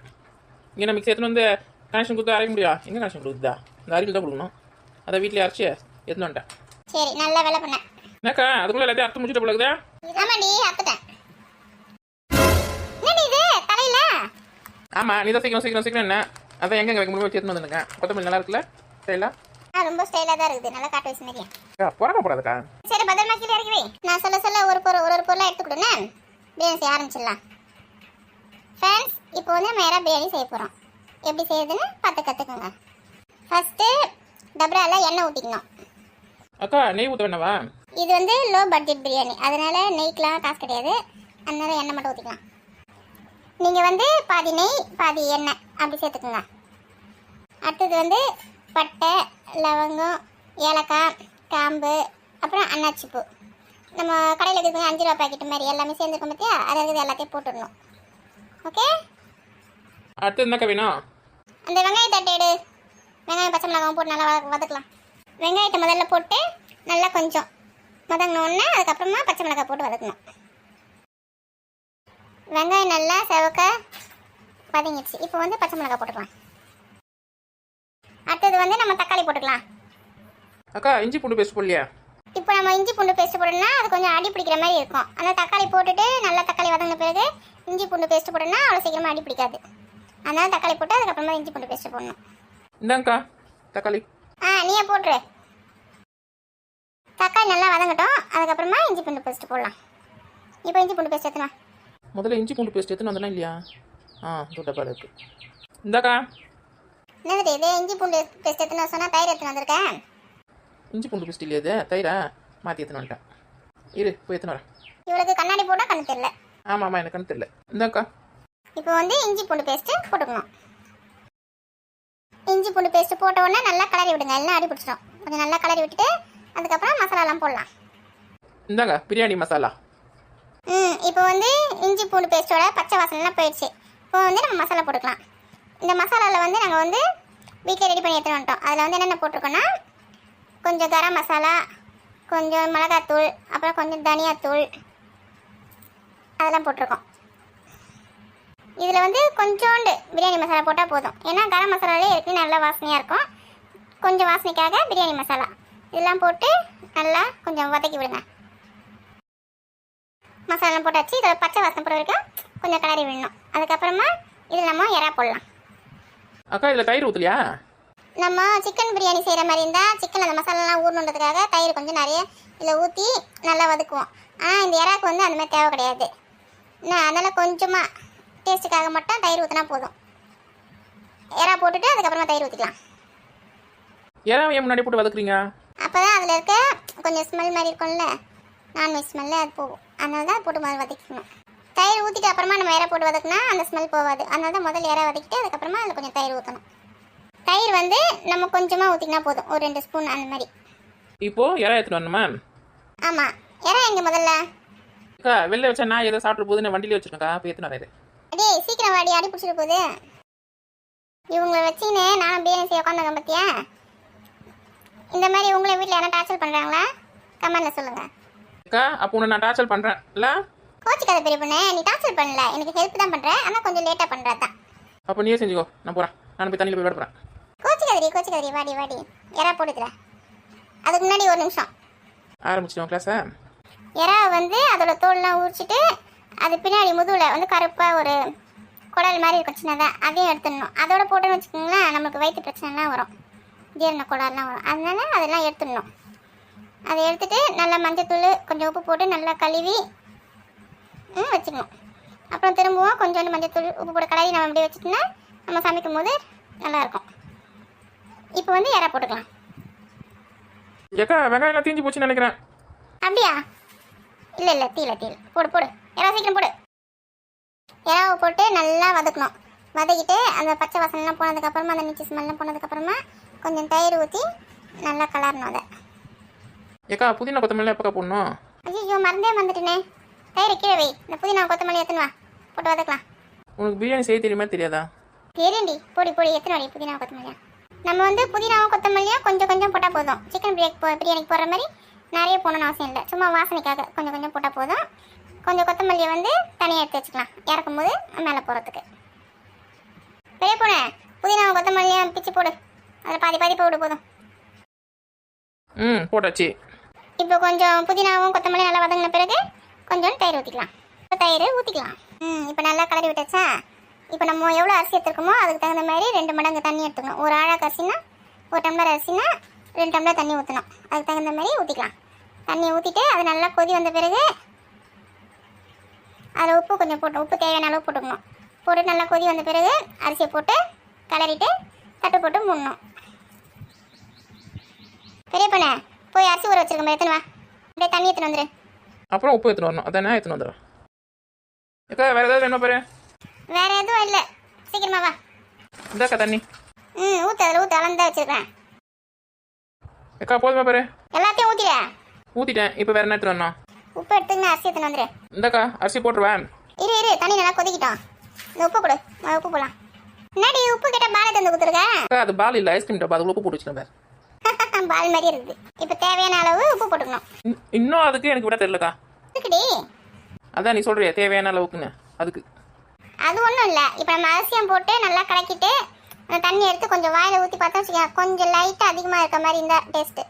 Speaker 1: இங்கே நம்ம மிக்ஸ் எடுத்துன்னு வந்து கனெக்ஷன் கொடுத்து அரைக்க முடியா? எங்கே கனெக்ஷன் கொடுக்குதா? இந்த அரிவில் தான் கொடுக்கணும், அதை வீட்லேயே அரைச்சி எடுத்துன்னு வந்துட்டேன்.
Speaker 2: சரி, நல்லா வேலை பண்ண.
Speaker 1: என்னக்கா அதுக்குள்ளே எல்லாத்தையும் அறுத்து முடிச்சுட்டு போலக்குதா?
Speaker 2: ஆமாடி, அத்துட்டேன். என்னடி இது தலையில?
Speaker 1: ஆமாம், நீ தான் சீக்கிரம் என்ன அதான் எங்கே வைக்க முடியும் வச்சு எடுத்துன்னு வந்துருங்க. கொத்தமல்லி நல்லா இருக்குல்ல ஸ்டைலா?
Speaker 2: ரொம்ப ஸ்டைலாக தான் இருக்குது, நல்லா காட்டு வச்சு மாதிரியா.
Speaker 1: புறக்க போடாதுக்கா.
Speaker 2: சரி, பத்திரமா கீழே இறக்கி வை. நான் சொல்ல ஒரு பொருளாக எடுத்துக்கிட்டேன்னு பிரியாணி செய்ய ஆரம்பிச்சிடலாம். ஃப்ரெண்ட்ஸ், இப்போ வந்து நம்ம எறா பிரியாணி செய்ய போகிறோம். எப்படி செய்யுதுன்னு பார்த்து கற்றுக்கோங்க. ஃபஸ்ட்டு டப்ராவில் எண்ணெய் ஊற்றிக்கணும்.
Speaker 1: அக்கா நெய் ஊற்ற வேணவா?
Speaker 2: இது வந்து லோ பட்ஜெட் பிரியாணி, அதனால நெய்க்கெலாம் காசு கிடையாது, அதனால எண்ணெய் மட்டும் ஊற்றிக்கலாம். நீங்கள் வந்து பாதி நெய் பாதி எண்ணெய் அப்படி சேர்த்துக்குங்க. அடுத்தது வந்து பட்டை, லவங்கம், ஏலக்காய், கிராம்பு, அப்புறம் அன்னாச்சிப்பூ. நம்ம கடையில் இருக்குது 5 ரூபா பாக்கெட்டு மாதிரி எல்லாமே சேர்ந்துருக்கோம் பார்த்தியா, அதை இருக்குது எல்லாத்தையும் போட்டுடணும். ஓகே,
Speaker 1: அடுத்து என்னக்கா வேணும்?
Speaker 2: அந்த வெங்காயத்தை எடு. வெங்காயம் பச்சை மிளகாவும் போட்டு நல்லா வதக்கலாம். வெங்காயத்தை முதல்ல போட்டு நல்லா கொஞ்சம் வதங்கினோடனே அதுக்கப்புறமா பச்சை மிளகாய் போட்டு வதக்கணும். வெங்காயம் நல்லா செவக்க வதங்கிடுச்சு. இப்போ வந்து பச்சை மிளகாய் போட்டுக்கலாம். அடுத்தது வந்து நம்ம தக்காளி போட்டுக்கலாம்.
Speaker 1: அக்கா இஞ்சி பூண்டு பேஸ்ட் போடலையா?
Speaker 2: இப்போ நம்ம இஞ்சி பூண்டு பேஸ்ட் போடணும்னா அது கொஞ்சம் அடி பிடிக்கிற மாதிரி இருக்கும். அந்த தக்காளி போட்டுட்டு நல்லா தக்காளி வதங்கின பிறகு இஞ்சி பூண்டு பேஸ்ட் போடணும்னா அவ்வளோ சீக்கிரமாக அடி பிடிக்காது. அதனால தக்காளி போட்டு அதுக்கப்புறமா இஞ்சி பூண்டு பேஸ்ட் போடணும்.
Speaker 1: இந்தாங்கக்கா தக்காளி.
Speaker 2: நீயே போட்டுரு. தக்காளி நல்லா வதங்கட்டும், அதுக்கப்புறமா இஞ்சி பூண்டு பேஸ்ட் போடலாம். இப்போ இஞ்சி பூண்டு பேஸ்ட் எத்தனை?
Speaker 1: முதல்ல இஞ்சி பூண்டு பேஸ்ட் எடுத்துன்னு வந்தோம்னா இல்லையா? டப்பாவில் இருக்கு. இந்தாக்கா.
Speaker 2: என்னது இது, இஞ்சி பூண்டு பேஸ்ட் எத்தனை சொன்னால் தயிர் எடுத்துன்னு வந்திருக்கேன்.
Speaker 1: இஞ்சி பூண்டு பேஸ்ட் இல்லையா? இது தயிரா மாற்றி எடுத்துன்னு வந்துட்டேன். இரு போய் எடுத்துன்னு வரேன்.
Speaker 2: இவளுக்கு கண்ணாடி போட்டால் கண்ணு தெரியல.
Speaker 1: ஆமாம் எனக்கு கண்ணு தெரியல. இந்தாக்கா.
Speaker 2: இப்போ வந்து இஞ்சி பூண்டு பேஸ்ட்டு போட்டுக்கணும். இஞ்சி பூண்டு பேஸ்ட்டு போட்ட உடனே நல்லா கலரி விடுங்க, எல்லாம் அடி பிடிச்சிடும். கொஞ்சம் நல்லா கலரி விட்டுட்டு அதுக்கப்புறம் மசாலாலாம் போடலாம்.
Speaker 1: இந்தாங்க பிரியாணி மசாலா.
Speaker 2: இப்போ வந்து இஞ்சி பூண்டு பேஸ்ட்டோட பச்சை வாசனைலாம் போயிடுச்சு. இப்போ வந்து நம்ம மசாலா போட்டுக்கலாம். இந்த மசாலாவில் வந்து நாங்கள் வந்து வீட்டில் ரெடி பண்ணி எடுத்துகிட்டு வந்துட்டோம். அதில் வந்து என்னென்ன போட்டிருக்கோன்னா கொஞ்சம் கரம் மசாலா, கொஞ்சம் மிளகாத்தூள், அப்புறம் கொஞ்சம் தனியாத்தூள், அதெல்லாம் போட்டிருக்கோம். இதில் வந்து கொஞ்சோண்டு பிரியாணி மசாலா போட்டால் போதும். ஏன்னா கரம் மசாலாலே ஏற்கனவே நல்லா வாசனையாக இருக்கும். கொஞ்சம் வாசனைக்காக பிரியாணி மசாலா இதெல்லாம் போட்டு நல்லா கொஞ்சம் வதக்கி விடுங்க. மசாலாலாம் போட்டாச்சு. இதில் பச்சை வாசனை போட வரைக்கும் கொஞ்சம் கிளறி விடணும். அதுக்கப்புறமா இதில் நம்ம இறா போடலாம்.
Speaker 1: அக்கா இதில் தயிர் ஊற்றலையா?
Speaker 2: நம்ம சிக்கன் பிரியாணி செய்கிற மாதிரி இருந்தால் சிக்கன் அந்த மசாலாலாம் ஊறணுன்றதுக்காக தயிர் கொஞ்சம் நிறைய இதில் ஊற்றி நல்லா வதக்குவோம். ஆனால் இந்த இறாக்கு வந்து அந்த மாதிரி தேவை கிடையாது. அதனால் கொஞ்சமாக டேஸ்ட்டுக்காக மட்டும் தயிர் ஊற்றினா போதும். இறா போட்டுட்டு அதுக்கப்புறமா தயிர் ஊற்றிக்கலாம்.
Speaker 1: ஏன் முன்னாடி போட்டு வதக்குறீங்க?
Speaker 2: அப்போ தான் அதில் இருக்க கொஞ்சம் ஸ்மெல் மாதிரி இருக்கும்ல, நான்வெஜ் ஸ்மெல்ல அது போகும். அதனால தான் போட்டு முதல்ல வதக்கிக்கணும். தயிர் ஊற்றிட்டு அப்புறமா நம்ம இறா போட்டு வதக்குனா அந்த ஸ்மெல் போகாது. அதனால தான் முதல்ல இறா வதக்கிட்டு அதுக்கப்புறமா அதில் கொஞ்சம் தயிர் ஊற்றணும். தயிர் வந்து நம்ம கொஞ்சமாக ஊற்றினா போதும், ஒரு 2 ஸ்பூன் அந்த மாதிரி.
Speaker 1: இப்போது இறா எடுத்துகிட்டு வரணுமா?
Speaker 2: ஆமாம். இறா எங்கே முதல்ல?
Speaker 1: அக்கா வெளில வச்சா நான் எதை சாப்பிட்டு போகுது, நான் வண்டியிலே வச்சுருக்கேன்க்கா, போய் எடுத்துன்னு வரேன்.
Speaker 2: அடே சீக்கிரம் வாடி, அடி பிடிச்சிட்டு போகுது. இவங்களை வச்சுன்னு நானும் பிரியாணி செய்ய உட்காந்துங்க பார்த்தியா? இந்த மாதிரி உங்களை வீட்டில் யாரும் டார்ச்சர் பண்ணுறாங்களா? கமெண்ட்டில் சொல்லுங்கள்.
Speaker 1: அக்கா அப்போ உன்னை நான் டார்ச்சர் பண்ணுறேன் இல்லை?
Speaker 2: கோச்சிக்காத பெரிய பொண்ணு, நீ டார்ச்சர் பண்ணல, எனக்கு ஹெல்ப் தான் பண்ணுறேன். ஆனால் கொஞ்சம் லேட்டாக பண்ணுறது தான்.
Speaker 1: அப்போ நீயே செஞ்சுக்கோ, நான் போகிறேன். நான் போய் தண்ணியில் போய் விட போகிறேன்.
Speaker 2: கோச்சிக்காதரி வாடி வாடி. இறா போட்டுக்கிறேன். அதுக்கு முன்னாடி ஒரு நிமிஷம்
Speaker 1: ஆரம்பிச்சிடுவோம் கிளாஸை.
Speaker 2: இறா வந்து அதோட தோல்லாம் உரிச்சிட்டு அது பின்னாடி முதுகில் வந்து கருப்பாக ஒரு குடல் மாதிரி இருக்கும் சின்னதாக, அதையும் எடுத்துடணும். அதோட போட்டோன்னு வச்சுக்கோங்களேன் நமக்கு வயிற்று பிரச்சனைலாம் வரும், ஜீரண கோளாறுலாம் வரும். அதனால அதெல்லாம் எடுத்துடணும். அதை எடுத்துட்டு நல்லா மஞ்சத்தூள் கொஞ்சம் உப்பு போட்டு நல்லா கழுவி வச்சுக்கணும். அப்புறம் திரும்பவும் கொஞ்சோண்டு மஞ்சத்தூள் உப்பு போட்டு கலரி நம்ம அப்படியே வச்சுட்டோம்னா நம்ம சமைக்கும் போது நல்லாயிருக்கும். இப்போ வந்து இறா போட்டுக்கலாம்.
Speaker 1: ஏக்கா வெங்காயம் தீஞ்சு போச்சுன்னு நினைக்கிறேன்.
Speaker 2: அப்படியா? இல்லை தீல போடு போடு. இறா சீக்கிரம் போடு. இறாவை போட்டு நல்லா வதக்கணும். வதக்கிட்டு அந்த பச்சை வாசனைலாம் போனதுக்கப்புறமா அந்த மிச்சி ஸ்மெல்லாம் போனதுக்கப்புறமா கொஞ்சம் தயிர் ஊற்றி நல்லா கலரணும் அதை.
Speaker 1: ஏக்கா புதினா கொத்தமல்லி எப்பக்கா போடணும்?
Speaker 2: ஐயோ மறந்துட்டேனே. தயிரை கீழே வை. இந்த புதினா கொத்தமல்லி எத்தனை வா போட்டு வதக்கலாம்.
Speaker 1: உனக்கு பிரியாணி செய்ய தெரியுமா தெரியாதா?
Speaker 2: தெரியுண்டி. பொடி எத்தனை வாடி புதினா கொத்தமல்லியா? நம்ம வந்து புதினாவும் கொத்தமல்லியும் கொஞ்சம் கொஞ்சம் போட்டால் போதும். சிக்கன் பிரியாணிக்கு போடுற மாதிரி நிறைய போடணும்னு அவசியம் இல்லை. சும்மா வாசனைக்காக கொஞ்சம் கொஞ்சம் போட்டால் போதும். கொஞ்சம் கொத்தமல்லியை வந்து தனியாக எடுத்து வச்சுக்கலாம் இறக்கும் போது மேலே போகிறதுக்கு. பெரிய பொண்ணு புதினாவும் கொத்தமல்லியும் பிச்சு போடு. அதில் பாதி போடு போதும்.
Speaker 1: போட்டாச்சு.
Speaker 2: இப்போ கொஞ்சம் புதினாவும் கொத்தமல்லியும் நல்லா வதங்கின பிறகு கொஞ்சம் தயிர் ஊற்றிக்கலாம். இப்போ நல்லா கலரி விட்டாச்சா? இப்போ நம்ம எவ்வளோ அரிசி எடுத்துருக்கோமோ அதுக்கு தகுந்த மாதிரி 2 மடங்கு தண்ணி எடுத்துக்கணும். ஒரு ஆழாக்கு அரிசினா 1 டம்ளர் அரிசினா 2 டம்ளர் தண்ணி ஊற்றணும். அதுக்கு தகுந்த மாதிரி ஊற்றிக்கலாம். தண்ணி ஊற்றிட்டு அது நல்லா கொதி வந்த பிறகு அதில் உப்பு கொஞ்சம் போட்டு, உப்பு தேவையான அளவு போட்டுக்கணும். போட்டு நல்லா கொதி வந்த பிறகு அரிசியை போட்டு கிளறிட்டு தட்டு போட்டு மூடணும். பெரிய பொண்ணு போய் அரிசி ஊற வச்சிருக்க மாதிரி எத்தனை வா, அப்படியே தண்ணி எடுத்துன்னு வந்துடு.
Speaker 1: அப்புறம் உப்பு எடுத்துன்னு வரணும். அதான் எடுத்துன்னு வந்துடுறேன். ஏக்கா வேறு ஏதாவது வேணும் பாரு?
Speaker 2: வேற எதுவும் இல்லை, சீக்கிரமா வா.
Speaker 1: இந்தாக்கா தண்ணி.
Speaker 2: ஊற்று, அதில் ஊற்று, அளந்து வச்சிருக்கேன்.
Speaker 1: ஏக்கா போதுமா பாரு?
Speaker 2: எல்லாத்தையும் ஊற்றிட.
Speaker 1: ஊற்றிட்டேன். இப்போ வேறு என்ன எடுத்துன்னு வரணும்?
Speaker 2: உப்பு எடுத்துக்கின்னு அரிசி எடுத்துன்னு வந்துடு.
Speaker 1: இந்தாக்கா அரிசி போட்டுருவேன்.
Speaker 2: இரு தண்ணி நல்லா கொதிக்கிட்டோம். இந்த உப்பு கொடு, உப்பு போடலாம். முன்னாடி உப்பு கேட்டால் பாலை தந்து கொடுத்துருக்கேன்.
Speaker 1: அக்கா அது பால் இல்லை, ஐஸ்கிரீம் டப்பா, அதுக்குள்ள உப்பு போட்டு வச்சுக்கேன் பாரு.
Speaker 2: பால் மாதிரி இருக்குது. இப்போ தேவையான அளவு உப்பு போட்டுக்கணும்.
Speaker 1: இன்னும் அதுக்கு எனக்கு விட தெரியலக்கா.
Speaker 2: இருக்குடி.
Speaker 1: அதான் நீ சொல்றியா தேவையான அளவுக்குன்னு, அதுக்கு
Speaker 2: அது ஒன்றும் இல்லை. இப்போ நம்ம அரிசியம் போட்டு நல்லா கலக்கிட்டு அந்த தண்ணி எடுத்து கொஞ்சம் வாயில் ஊற்றி பார்த்தா வச்சுக்கோங்க, கொஞ்சம் லைட்டாக அதிகமாக இருக்க மாதிரி இந்த டேஸ்ட்டு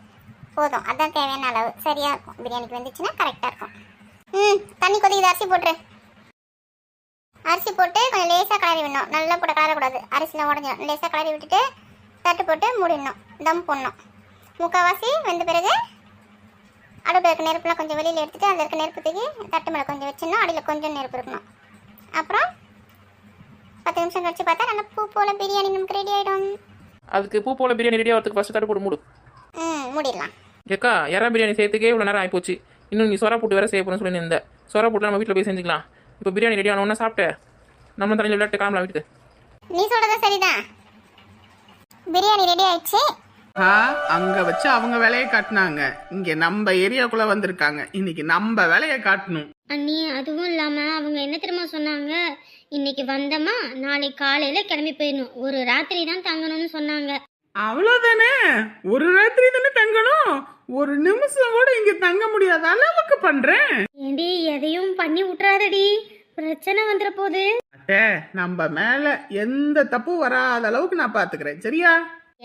Speaker 2: போதும். அதுதான் தேவையான அளவு, சரியாக இருக்கும். பிரியாணிக்கு வந்துச்சுன்னா கரெக்டாக இருக்கும். தண்ணி கொதிக்குது, அரிசி போட்டுரு. அரிசி போட்டு கொஞ்சம் லேசாக கிளறி விடணும். நல்லா போட்டு கிளறக்கூடாது, அரிசிலாம் உடஞ்சிடும். லேசாக கிளறி விட்டுட்டு தட்டு போட்டு மூடிடணும். தம் போடணும். முக்கால்வாசி வெந்த பிறகு அடுப்பில் இருக்க நெருப்புலாம் கொஞ்சம் வெளியில் எடுத்துகிட்டு அதில் இருக்க நெருப்பு தூக்கி தட்டு மேலே கொஞ்சம் வச்சிடணும். அடியில் கொஞ்சம் நெருப்பு இருக்கணும். அப்புறம் 10 நிமிஷம் கழிச்சு பார்த்தா நல்லா பூ போல பிரியாணி நமக்கு ரெடி ஆகிடும்.
Speaker 1: அதுக்கு பூ போல பிரியாணி ரெடி ஆகிறதுக்கு ஃபஸ்ட்டு தட்டு போட்டு மூடு.
Speaker 2: மூடிடலாம்.
Speaker 1: ஏக்கா இறா பிரியாணி செய்யறதுக்கே இவ்வளோ நேரம் ஆகிப்போச்சு. இன்னும் நீ சொரா போட்டு வேறு செய்ய போகிறேன்னு சொல்லி இந்த சொரா போட்டு நம்ம வீட்டில் போய் செஞ்சுக்கலாம். இப்போ பிரியாணி ரெடி ஆனோன்னா சாப்பிட்டு நம்ம தலையில் விளையாட்டு கிளம்பலாம் வீட்டுக்கு.
Speaker 2: நீ சொல்கிறது சரிதான். பிரியாணி ரெடி ஆயிடுச்சு.
Speaker 4: அங்க வச்சு அவங்க வேலையை காட்டினாங்க, இங்க நம்ம ஏரியாக்குள்ள வந்திருக்காங்க. இன்னைக்கு நம்ம வேலையை காட்டணும்.
Speaker 5: அண்ணி அதுவும் இல்லாம அவங்க என்ன தெரியுமா சொன்னாங்க, இன்னைக்கு வந்தமா நாளைக்கு காலையில கிளம்பி போயிடணும், ஒரு ராத்திரி தான் தங்கணும்னு சொன்னாங்க.
Speaker 4: அவ்வளவுதானே, ஒரு ராத்திரி தானே தங்கணும், ஒரு நிமிஷம் கூட இங்க தங்க முடியாத அளவுக்கு பண்றேன்.
Speaker 5: ஏண்டி எதையும் பண்ணி விட்டுறாதடி, பிரச்சனை வந்துட போகுது.
Speaker 4: அத்தை, நம்ம மேல எந்த தப்பும் வராத அளவுக்கு நான் பாத்துக்கிறேன், சரியா?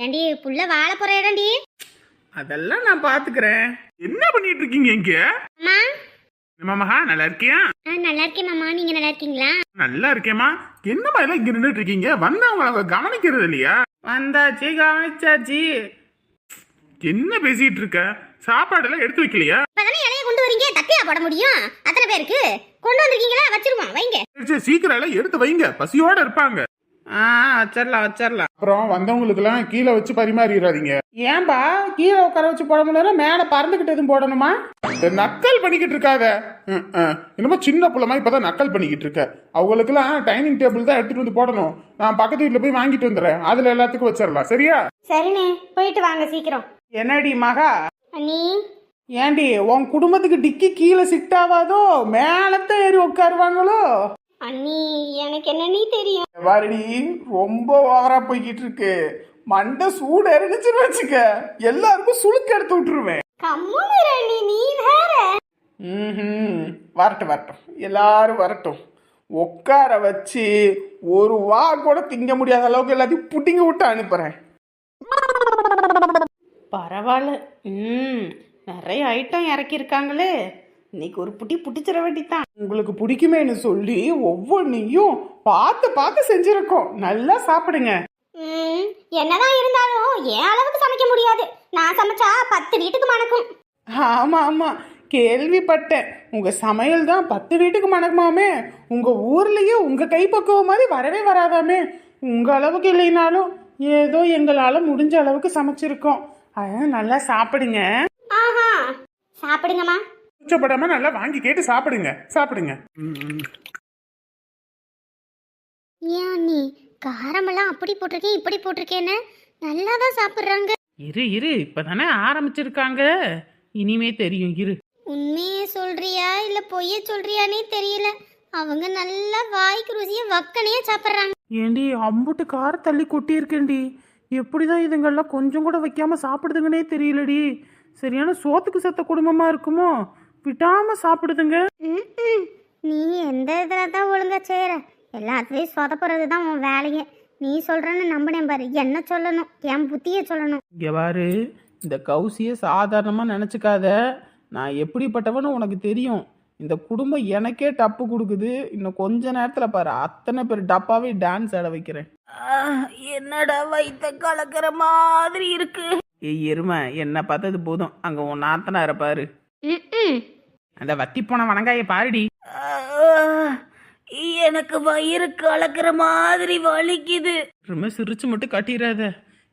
Speaker 5: ஏண்டி புள்ள வாழ போற இடம்டி.
Speaker 4: அதெல்லாம் நான் பாத்துக்கிறேன். என்ன பண்ணிட்டு இருக்கீங்க இங்க?
Speaker 5: அம்மா.
Speaker 4: மகா நல்லா இருக்கியா?
Speaker 5: நல்லா இருக்கேன் மாமா, நீங்க நல்லா இருக்கீங்களா?
Speaker 4: நல்லா இருக்கேம்மா. என்னம்மா எல்லாம் இங்க நின்றுட்டு இருக்கீங்க? வந்தவங்க கவனிக்கிறது இல்லையா? வந்தாச்சு, கவனிச்சாச்சு. என்ன பேசிட்டு இருக்க? சாப்பாடு எல்லாம் எடுத்து வைக்கலையா?
Speaker 5: இப்பதானே இலைய கொண்டு வரீங்க, தக்கையா போட முடியும்? அத்தனை பேருக்கு கொண்டு வந்திருக்கீங்களா? வச்சிருவோம், வைங்க.
Speaker 4: சரி, சீக்கிரம் எல்லாம் எடுத்து வைங்க, பசியோட இருப்பாங்க. வச்சிடலாம். அப்புறம் வந்தவங்களுக்கு எல்லாம் கீழே வச்சு பரிமாறிடாதீங்க. ஏன்பா கீழே உட்கார வச்சு போட முடியல? மேல பறந்துகிட்டு எதுவும் போடணுமா? நக்கல் பண்ணிக்கிட்டு இருக்காத. என்னமோ சின்ன புள்ளமா இப்பதான் நக்கல் பண்ணிக்கிட்டு இருக்க. அவங்களுக்கு எல்லாம் டைனிங் டேபிள் தான் எடுத்துட்டு வந்து போடணும். நான் பக்கத்து வீட்டுல போய் வாங்கிட்டு வந்துடுறேன், அதுல எல்லாத்துக்கும் வச்சிடலாம், சரியா?
Speaker 5: சரிண்ணே, போயிட்டு வாங்க சீக்கிரம்.
Speaker 4: என்னடி மகா?
Speaker 5: அண்ணி.
Speaker 4: ஏண்டி உன் குடும்பத்துக்கு டிக்கி கீழே சிட் ஆகாதோ? மேலத்தான் ஏறி உட்காருவாங்களோ?
Speaker 5: அண்ணி, எனக்கு என்னன்னே தெரியும்.
Speaker 4: வாரடி, ரொம்ப ஓவரா போய்கிட்டு இருக்கு. மண்டை சூடு இருந்துச்சுன்னு வச்சுக்க, எல்லாருக்கும் சுளுக்கு எடுத்து விட்டுருவேன்.
Speaker 5: கம்முனு அண்ணி, நீ வேற.
Speaker 4: வரட்டும், எல்லாரும் வரட்டும். உட்கார வச்சு ஒரு வா கூட திங்க முடியாத அளவுக்கு எல்லாத்தையும் புட்டிங்க விட்டு அனுப்புறேன்.
Speaker 6: பரவாயில்ல. நிறைய ஐட்டம் இறக்கியிருக்காங்களே, இன்னைக்கு ஒரு புட்டி புட்டிச்சிட வேண்டித்தான்.
Speaker 4: உங்களுக்கு பிடிக்குமேன்னு சொல்லி ஒவ்வொன்றையும் பார்த்து செஞ்சிருக்கோம். நல்லா சாப்பிடுங்க.
Speaker 5: என்னதான் இருந்தாலும் என் அளவுக்கு சமைக்க முடியாது. நான் சமைச்சா 10 வீட்டுக்கு மணக்கும்.
Speaker 4: ஆமா கேள்விப்பட்டேன். உங்க சமையல் தான் 10 வீட்டுக்கு மணக்குமாமே. உங்க ஊர்லயே உங்க கைப்பக்குவம் மாதிரி வரவே வராதாமே. உங்க அளவுக்கு இல்லைனாலும் ஏதோ எங்களால முடிஞ்ச அளவுக்கு சமைச்சிருக்கோம். அதான் நல்லா சாப்பிடுங்க.
Speaker 5: ஆஹா, சாப்பிடுங்கம்மா.
Speaker 4: கூச்சப்படாம நல்லா வாங்கி கேட்டு சாப்பிடுங்க.
Speaker 5: ஏன் நீ காரமெல்லாம் அப்படி போட்டிருக்கேன் இப்படி போட்டிருக்கேன்னு நல்லா தான் சாப்பிட்றாங்க.
Speaker 6: இரு இப்பதானே ஆரம்பிச்சிருக்காங்க, இனிமே தெரியும். இரு.
Speaker 5: உண்மையே சொல்றியா இல்ல பொய்ய சொல்றியானே தெரியல. அவங்க நல்லா வாய்க்கு ருசிய வக்கனையே சாப்பிட்றாங்க.
Speaker 6: ஏண்டி அம்புட்டு கார தள்ளி கொட்டி இருக்கேன்டி. எப்படிதான் இதுங்கெல்லாம் கொஞ்சம் கூட வைக்காம சாப்பிடுதுங்கன்னே தெரியலடி. சரியான சோத்துக்கு செத்த குடும்பமா இருக்குமோ, விடாம சாப்பிடுதுங்க.
Speaker 5: நீ எந்த இதில் தான் ஒழுங்கா செய்யற? எல்லாத்துலேயும் சொதப்புறது தான் உன் வேலையே. நீ சொல்றன்னு நம்பினேன் பாரு. என்ன சொல்லணும்? என் புத்தியை சொல்லணும்.
Speaker 6: இங்க பாரு, இந்த கௌசியை சாதாரணமா நினைச்சுக்காத. நான் எப்படிப்பட்டவன்னு உனக்கு தெரியும். இந்த குடும்பம் எனக்கே டப்பு கொடுக்குது. இன்னும் கொஞ்ச நேரத்துல பாரு, அத்தனை பேர் டப்பாவே டான்ஸ் ஆட வைக்கிறேன்.
Speaker 1: என்னடா வயித்த கலக்கிற மாதிரி இருக்கு.
Speaker 6: ஏய் எருமை, என்ன பார்த்தது போதும். அங்க உன் நாத்தனார பாரு. அந்த வத்தி போன வணங்காய பாருடி.
Speaker 1: எனக்கு வயிறு கலக்கிற மாதிரி வலிக்குது.
Speaker 6: ரொம்ப சிரிச்சு மட்டும் கட்டிடாத.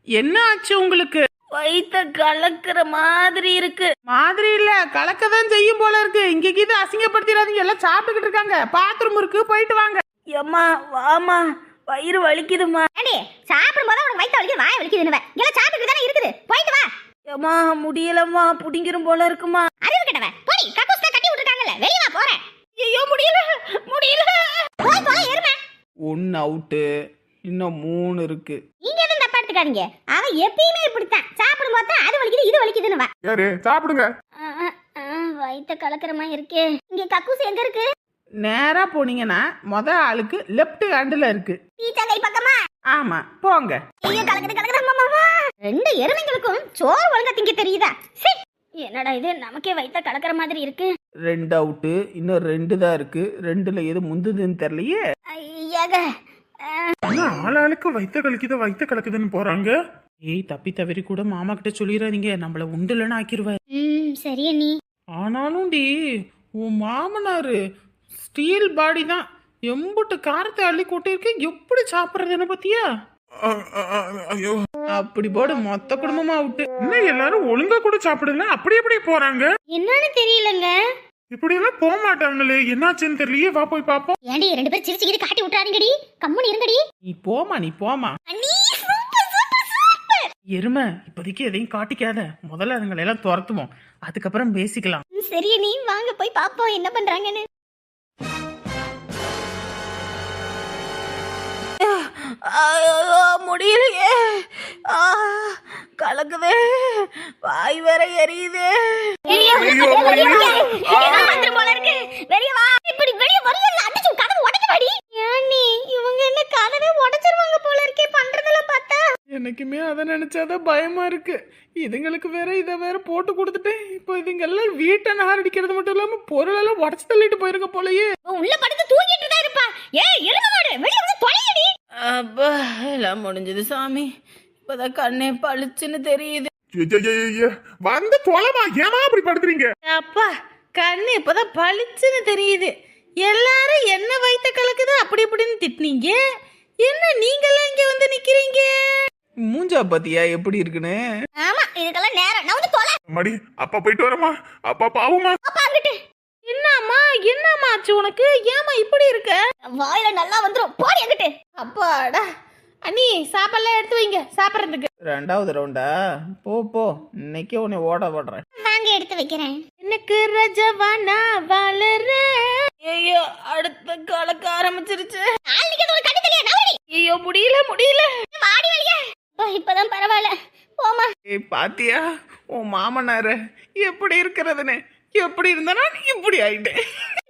Speaker 6: என்ன ஆச்சு உங்களுக்கு?
Speaker 1: வயித்த கலக்கிற மாதிரி இருக்கு.
Speaker 6: மாதிரி இல்ல, கலக்கதான் செய்யும் போல இருக்கு. இங்க கீது அசிங்கப்படுத்திடாதீங்க. எல்லாம் சாப்பிட்டுக்கிட்டு இருக்காங்க. பாத்ரூம் இருக்கு, போயிட்டு வாங்க.
Speaker 1: எம்மா வாமா, வயிறு வலிக்குதுமா.
Speaker 5: சாப்பிடும் போது உனக்கு வயிற்று வலிக்குது, வாய் வலிக்குதுன்னு எல்லாம் சாப்பிட்டு தானே இருக்குது. போயிட்டு வா.
Speaker 1: எம்மா முடியலம்மா, புடிங்கிரும் போல இருக்குமா.
Speaker 5: அறிவு கிட்டவ போடி, கக்கூஸ் தான் கட்டி விட்டுருக்காங்கல்ல, வெளிய வா போறேன்.
Speaker 1: ஐயோ முடியல.
Speaker 5: போய் போல எருமை.
Speaker 6: 1 அவுட்டு, இன்னும் 3 இருக்கு.
Speaker 5: நீங்க எதுவும் தப்பா எடுத்துக்காதீங்க. அவன் எப்பயுமே இப்படித்தான். சாப்பிடும் போது தான் அது வலிக்குது இது வலிக்குதுன்னு வா.
Speaker 4: யாரு சாப்பிடுங்க.
Speaker 5: வயிற்ற கலக்கிற மாதிரி இருக்கே. இங்க கக்கூஸ் எங்க இருக்கு?
Speaker 6: நேரா போனீங்கன்னா ஆளுக்கு லெஃப்ட் ஹேண்டில் இருக்கு.
Speaker 5: பீச்சங்கை பக்கமா?
Speaker 6: ஆமா, போங்க.
Speaker 5: ஐயோ கலக்குது மாமா. 2 எருமைகளுக்கும் சோறு ஒழுங்கா திங்க தெரியுதா? என்னடா இது, நமக்கே வயிற்ற கலக்கிற மாதிரி இருக்கு.
Speaker 6: 2 அவுட்டு, இன்னும் 2 தான் இருக்கு. 2ல எது முந்துதுன்னு தெரியலையே.
Speaker 5: ஐயாக,
Speaker 4: ஆளாளுக்கு வைத்த கலக்குதுன்னு போறாங்க.
Speaker 6: ஏய், தப்பி தவறி கூட மாமா கிட்ட சொல்லிடாதீங்க, நம்மள உண்டுலன்னு ஆக்கிருவாரு.
Speaker 5: சரி அண்ணி.
Speaker 6: ஆனாலும் டி, உன் மாமனாரு ஸ்டீல் பாடி தான். எம்புட்டு காரத்தை அள்ளி கொட்டிருக்கு. எப்படி சாப்பிட்றதுன்னு பத்தியா?
Speaker 4: ஐயோ,
Speaker 6: அப்படி போடு, மொத்த குடும்பமா அவுட்டு.
Speaker 4: இன்னும் எல்லாரும் ஒழுங்கா கூட சாப்பிடல, அப்படி போறாங்க.
Speaker 5: என்னன்னு தெரியலங்க.
Speaker 4: இப்படி எல்லாம் போக மாட்டாங்களே, என்னாச்சுன்னு தெரியலையே. வா போய் பாப்போம்.
Speaker 5: ஏண்டி 2 பேரும் சிரிச்சுக்கிட்டு காட்டி விட்டுறாதீங்கடி. கம்முனு இருங்கடி.
Speaker 6: நீ போமா.
Speaker 5: அண்ணி சூப்பர்.
Speaker 6: எருமை, இப்போதைக்கு எதையும் காட்டிக்காத. முதல்ல அதுங்களை எல்லாம் துரத்துவோம், அதுக்கப்புறம் பேசிக்கலாம்.
Speaker 5: சரி அண்ணி, வாங்க போய் பாப்போம் என்ன பண்றாங்கன்னு.
Speaker 1: முடியலையே. கலக்குதே, வாய் வேற எரியுதே.
Speaker 5: வெளிய வா. இப்படி வெளிய வரல, அடிச்சு கதவை
Speaker 6: எனக்குமே அதை நினைச்சாதான் பயமா இருக்கு. இதுங்களுக்கு வேற இதை வேற போட்டு கொடுத்துட்டேன். இப்போ இதுங்கெல்லாம் வீட்டை நாரடிக்கிறது மட்டும் இல்லாம பொருளெல்லாம் உடச்சு தள்ளிட்டு போயிருக்க போலயே.
Speaker 5: உள்ள படுத்து தூங்கிட்டு தான் இருப்பா. எருமை மாடு வெளிய வந்து தொலையடி.
Speaker 1: அப்பா எல்லாம் முடிஞ்சது சாமி. இப்பதான் கண்ணே பளிச்சுன்னு தெரியுது.
Speaker 4: வந்து தொலைமா, ஏமா அப்படி படுத்துறீங்க?
Speaker 1: அப்பா கண்ணு இப்பதான் பளிச்சுன்னு தெரியுது. எல்லாரும் என்ன வயித்த கலக்குது அப்படி இப்படின்னு திட்டினீங்க, என்ன நீங்களாம் இங்க வந்து நிக்கிறீங்க?
Speaker 6: மூஞ்சா பாத்தியா எப்படி இருக்குன்னு?
Speaker 5: ஆமா, இதுக்கெல்லாம் நேரம். நான் வந்து தொலை.
Speaker 4: மடி அப்பா போயிட்டு வரமா, அப்பா பாவமா.
Speaker 5: அப்பா அங்கிட்டு.
Speaker 1: என்னம்மா என்னம்மா ஆச்சு உனக்கு? ஏமா இப்படி இருக்க?
Speaker 5: வாயில நல்லா வந்துரும். போடி அங்கிட்டு.
Speaker 1: அப்பாடா அண்ணி சாப்பாடுலாம் எடுத்து வைங்க சாப்பிட்றதுக்கு.
Speaker 6: 2வது ரவுண்டா? போ போ, இன்னைக்கே உன்னை ஓட விடுறேன்.
Speaker 5: வாங்க எடுத்து வைக்கிறேன்.
Speaker 1: எனக்கு ரஜவானா வளர. ஐயோ அடுத்த கலக்க ஆரம்பிச்சிருச்சு. ஐயோ முடியல முடியல.
Speaker 5: வாடி வலியா. இப்பதான் பரவாயில்ல. போமா.
Speaker 6: ஏய் பாத்தியா உன் மாமனார எப்படி இருக்கிறதுன்னு? எப்படி இருந்தானா இப்படி ஆயிட்டேன்.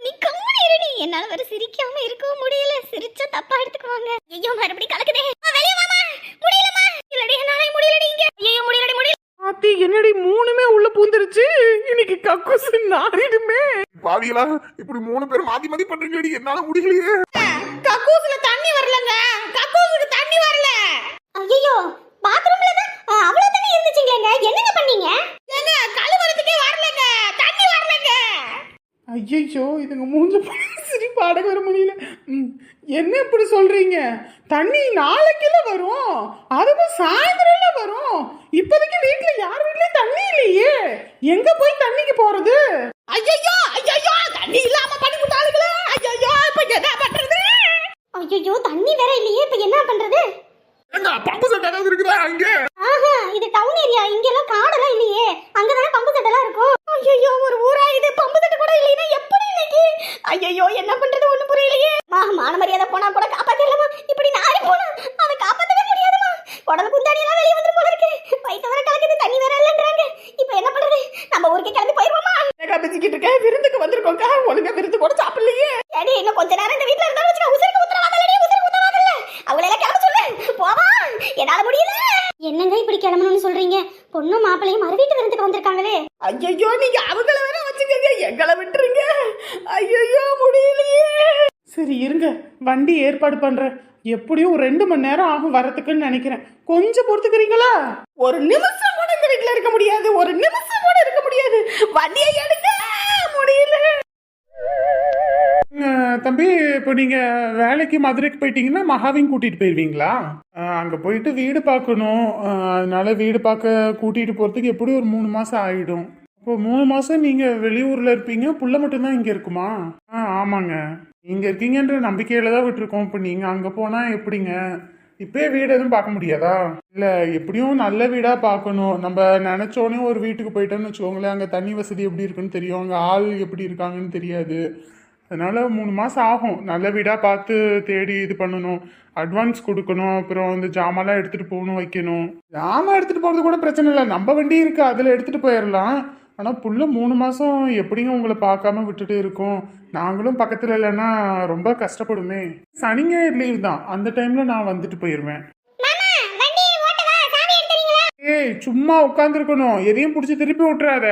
Speaker 5: நீ கம்முனு இருடி. என்னால வேற சிரிக்காம இருக்கவும் முடியல. சிரிச்சா தப்பா எடுத்துக்குவாங்க. ஐயோ மறுபடியும் கலக்குதே. வெளிய வாமா. முடியலமா. இல்லடி என்னால முடியலடி இங்க. ஐயோ முடியலடி முடியல.
Speaker 6: பாத்தி என்னடி 3மே உள்ள பூந்துருச்சு. இன்னைக்கு கக்கூசு நாரிடுமே.
Speaker 4: பாவிகளா, இப்படி 3 பேர் மாத்தி மாத்தி பண்றீங்கடி, என்னால முடியலையே.
Speaker 1: கக்கூசுல தண்ணி வரலங்க. கக்கூசுக்கு தண்ணி வரல.
Speaker 5: ஐயோ பாத்ரூம்ல தான் அவ்வளவு தண்ணி இருந்துச்சுங்களேங்க. என்னங்க பண்ணீங்க?
Speaker 1: ஏங்க கழுவறதுக்கே வரலங்க. தண்ணி வரலங்க.
Speaker 6: ஐயோ இதுங்க மூஞ்ச சிரிப்பு அடக்க வர முடியல. என்ன இப்படி சொல்றீங்க? தண்ணி நாளைக்குல வரும், அதுவும் சாயந்தரம்ல வரும். இப்போதைக்கு வீட்டுல யார் வீட்லயும் தண்ணி இல்லையே. எங்க போய் தண்ணிக்கு போறது?
Speaker 1: ஐயோ ஐயோ தண்ணி இல்லாம பண்ணி விட்டாளுங்களே. ஐயோ இப்ப என்ன பண்றது?
Speaker 5: ஐயோ தண்ணி வேற இல்லையே. இப்ப என்ன பண்றது?
Speaker 4: எங்க பம்பு செட் ஏதாவது இருக்குதா அங்க?
Speaker 5: ஆஹா, இது டவுன் ஏரியா. இங்க எல்லாம் காடெல்லாம் இல்லையே. அங்கதானே பம்பு செட் எல்லாம் இருக்கும். ஐயோ ஒரு ஊரா இது. பம்பு செட் கூட இல்லைன்னா எப்படி இன்னைக்கு? ஐயோ என்ன பண்றது ஒண்ணும் புரியலையே. மான மரியாதை போனா கூட காப்பாத்திடலாமா? இப்படி நாரி போனா அதை காப்பாத்தவே முடியாதுமா. உடல் குந்தாடி எல்லாம் வெளியே வந்து போல இருக்கு. வயிற்று வர கலக்குது. தண்ணி வேற இல்லைன்றாங்க. இப்ப என்ன பண்றது? நம்ம ஊருக்கு கிளம்பி போயிருவோமா?
Speaker 6: பேசிக்கிட்டு இருக்கேன். விருந்துக்கு வந்திருக்கோங்க. ஒழுங்கா விருந்து கூட சாப்பிடலையே.
Speaker 5: ஏடி இன்னும் கொஞ்ச நேரம் இந்த வீட்டுல இருந்தா வச்சுக்க. உசுருக்கு உத்தரவாதல்லடி. உசுருக்கு உத்தரவாதல்ல. அவங்களெல்லாம் கிளம்ப சொல்லு. போவா. என்னால முடியல. என்னங்க இப்படி கிளம்பணும்னு சொல்றீங்க? பொண்ணு மாப்பிள்ளையும் மறு வீட்டு விருந்துக்கு வந்திருக்காங்களே.
Speaker 6: ஐயோ நீங்க அவங்கள வேற வச்சுக்கோங்க, எங்களை விட்டுருங்க. ஐயோ முடியலையே. சரி இருங்க, வண்டி ஏற்பாடு பண்றேன். எப்படியும் 2 மணி நேரம் ஆகும் வரத்துக்குன்னு நினைக்கிறேன். கொஞ்சம் பொறுத்துக்கிறீங்களா? ஒரு நிமிஷம் கூட இந்த வீட்டுல இருக்க முடியாது. ஒரு நிமிஷம் கூட இருக்க முடியாது. வண்டியை எடுக்க முடியல.
Speaker 4: தம்பி, இப்போ நீங்க வேலைக்கு மதுரைக்கு போயிட்டீங்கன்னா மகாவையும் கூட்டிட்டு போயிருவீங்களா? அங்க போயிட்டு வீடு பார்க்கணும். அதனால வீடு பார்க்க கூட்டிட்டு போறதுக்கு எப்படி ஒரு 3 மாசம் ஆயிடும். இப்போ 3 மாசம் நீங்க வெளியூர்ல இருப்பீங்க, புள்ள மட்டும்தான் இங்க இருக்குமா? ஆமாங்க, இங்க இருக்கீங்கன்ற நம்பிக்கையில தான் விட்டுருக்கோம். இப்போ நீங்க அங்க போனா எப்படிங்க? இப்பயே வீடு எதுவும் பார்க்க முடியாதா? இல்ல எப்படியும் நல்ல வீடா பார்க்கணும். நம்ம நினைச்சோடனே ஒரு வீட்டுக்கு போயிட்டோம்னு வச்சுக்கோங்களேன், அங்க தண்ணி வசதி எப்படி இருக்குன்னு தெரியும், அங்க ஆள் எப்படி இருக்காங்கன்னு தெரியாது. அதனால 3 மாசம் ஆகும். நல்ல வீடா பார்த்து தேடி இது பண்ணணும், அட்வான்ஸ் கொடுக்கணும், அப்புறம் இந்த ஜாமான்லாம் எடுத்துட்டு போகணும், வைக்கணும். ஜாமான் எடுத்துட்டு போறது கூட பிரச்சனை இல்லை, நம்ம வண்டி இருக்கு, அதுல எடுத்துட்டு போயிடலாம். ஆனா புள்ள 3 மாசம் எப்படிங்க உங்களை பார்க்காம விட்டுட்டு இருக்கோம்? நாங்களும் பக்கத்துல இல்லைன்னா ரொம்ப கஷ்டப்படுமே. சனி ஞாயிறு லீவ் தான், அந்த டைம்ல நான் வந்துட்டு போயிருவேன். ஏய் சும்மா உட்காந்துருக்கணும், எதையும் பிடிச்சி திருப்பி விட்டுறாத.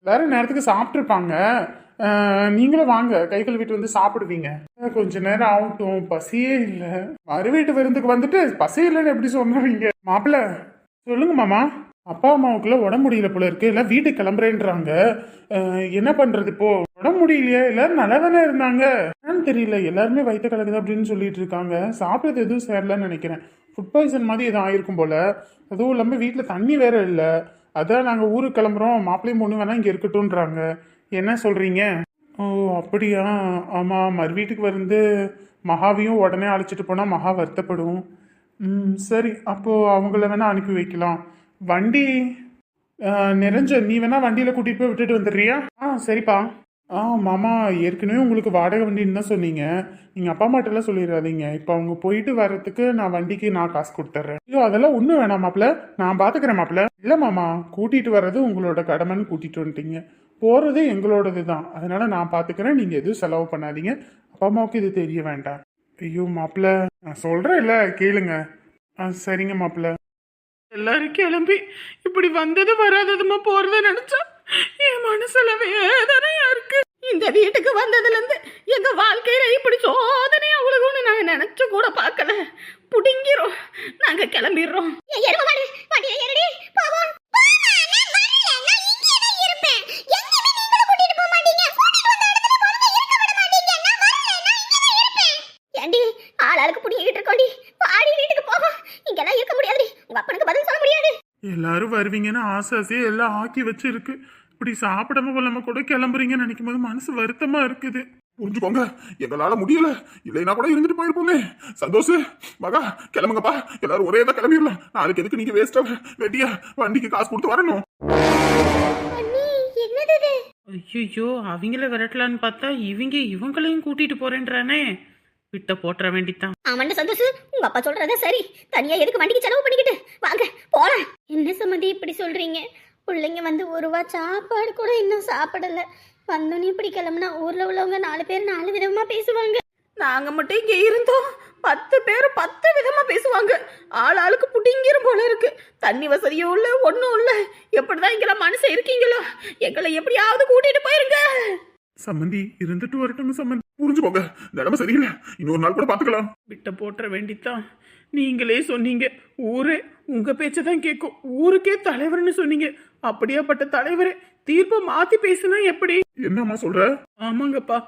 Speaker 4: எல்லாரும் நேரத்துக்கு சாப்பிட்டு இருப்பாங்க. நீங்களும் வாங்க, கை கழுவிட்டு வந்து சாப்பிடுவீங்க. கொஞ்ச நேரம் ஆகட்டும், பசியே இல்லை. மறு வீட்டு விருந்துக்கு வந்துட்டு பசி இல்லைன்னு எப்படி சொன்னீங்க? மாப்பிள்ள சொல்லுங்க மாமா. அப்பா அம்மாவுக்குள்ள உடம்பு முடியல போல இருக்கு, எல்லாம் வீட்டுக்கு கிளம்புறேன்றாங்க. என்ன பண்றது இப்போ? உடம்பு முடியலையா? எல்லாரும் நல்லா தானே இருந்தாங்க. என்னன்னு தெரியல, எல்லாருமே வயிற்று கலக்குது அப்படின்னு சொல்லிட்டு இருக்காங்க. சாப்பிட்றது எதுவும் சேரலன்னு நினைக்கிறேன். ஃபுட் பாய்சன் மாதிரி எதுவும் ஆயிருக்கும் போல. அதுவும் இல்லாமல் வீட்டில் தண்ணி வேற இல்லை. அதான் நாங்கள் ஊருக்கு கிளம்புறோம், மாப்பிள்ளையும் பொண்ணு வேணா இங்கே இருக்கட்டும்ன்றாங்க. என்ன சொல்றீங்க? ஓ அப்படியா? ஆமாம், மறு வீட்டுக்கு வந்து மகாவையும் உடனே அழைச்சிட்டு போனால் மகா வருத்தப்படும். சரி, அப்போது அவங்கள வேணா அனுப்பி வைக்கலாம். வண்டி நிறைஞ்ச நீ வேணா வண்டியில் கூட்டிகிட்டு போய் விட்டுட்டு வந்துடுறியா? சரிப்பா. மாமா, ஏற்கனவே உங்களுக்கு வாடகை வண்டின்னு தான் சொன்னீங்க. நீங்கள் அப்பா அம்மாட்டெல்லாம் சொல்லிடாதீங்க. இப்போ அவங்க போயிட்டு வர்றதுக்கு நான் வண்டிக்கு காசு கொடுத்துட்றேன். ஐயோ அதெல்லாம் ஒன்றும் வேணாம் மாப்பிள்ள, நான் பார்த்துக்கிறேன் மாப்பிள்ள. இல்லை மாமா, கூட்டிகிட்டு வர்றது உங்களோட கடமைன்னு கூட்டிகிட்டு வந்துட்டீங்க, போகிறது எங்களோடது தான். அதனால நான் பார்த்துக்கிறேன், நீங்கள் எதுவும் செலவு பண்ணாதீங்க. அப்பா அம்மாவுக்கு இது தெரிய வேண்டாம். ஐயோ மாப்பிள்ள, நான் சொல்கிறேன் இல்லை, கேளுங்க. சரிங்க மாப்பிள்ள.
Speaker 6: எல்லாரும் கிளம்பி இப்படி வந்தது வராததுமா போறத நினைச்சா என் மனசுல வேதனையா இருக்கு. இந்த வீட்டுக்கு வந்ததுல இருந்து எங்க வாழ்க்கையில இப்படி சோதனையா உலகம்னு நாங்க நினைச்சு கூட பார்க்கல. புடிங்கிறோம், நாங்க கிளம்பிடுறோம்.
Speaker 5: ஆளாளுக்கு புடிங்கிட்டு இருக்கோண்டி, பாடி வீட்டுக்கு போவோம். இங்கெல்லாம் இருக்க முடியாது, உங்க அப்பனுக்கு பதில் சொல்ல முடியாது.
Speaker 4: எல்லாரும் வருவீங்கன்னு ஆசை எல்லாம் ஆக்கி வச்சிருக்கு. இப்படி சாப்பிடாம கொள்ளாம கூட கிளம்புறீங்கன்னு நினைக்கும் போது மனசு வருத்தமா இருக்குது. புரிஞ்சுக்கோங்க, எங்களால முடியல, இல்லைன்னா கூட இருந்துட்டு போயிருப்போமே. சந்தோஷ் மகா கிளம்புங்கப்பா, எல்லாரும் ஒரே தான் கிளம்பிடலாம். நாளைக்கு எதுக்கு நீங்க வேஸ்டா வெட்டியா வண்டிக்கு காசு கொடுத்து வரணும்?
Speaker 6: ஐயோ, அவங்கள விரட்டலான்னு பார்த்தா இவங்களையும் கூட்டிட்டு போறேன்றானே. விட்ட போட்டுற வேண்டித்தான்.
Speaker 5: ஆமாண்ட சந்தோஷ், உங்க அப்பா சொல்றதா சரி. தனியா எதுக்கு வண்டிக்கு செலவு பண்ணிக்கிட்டு, வாங்க போலாம். என்ன சம்மந்தி இப்படி சொல்றீங்க? பிள்ளைங்க வந்து ஒரு ரூபா சாப்பாடு கூட இன்னும் சாப்பிடல. வந்தோன்னு இப்படி கிளம்புனா ஊர்ல உள்ளவங்க 4 பேர் 4 விதமா பேசுவாங்க.
Speaker 6: நாங்க மட்டும் இங்க இருந்தோம் 10 பேர் 10 விதமா பேசுவாங்க. ஆளுக்கு புடிங்கிரும் போல இருக்கு. தண்ணி வசதியும் இல்ல, ஒண்ணும் இல்ல. எப்படிதான் இங்கெல்லாம் மனுஷன் இருக்கீங்களோ, எங்களை எப்படியாவது கூட்டிட்டு போயிருங்க.
Speaker 4: சம்மந்தி இருந்துட்டு வரட்டும் சம்மந்தி. புரிஞ்சுக்கோங்க, நிலைமை சரியில்லை, இன்னொரு நாள் கூட பாத்துக்கலாம்.
Speaker 6: விட்ட போட்டுற வேண்டித்தான். நீங்களே சொன்னீங்க ஊரே உங்க பேச்சதான் கேட்கும், ஊருக்கே தலைவர்னு சொன்னீங்க. அப்படியாப்பட்ட தலைவரே தீர்ப்பை மாத்தி பேசுனா எப்படி?
Speaker 4: என்னம்மா சொல்ற?
Speaker 6: ஆமாங்கப்பா,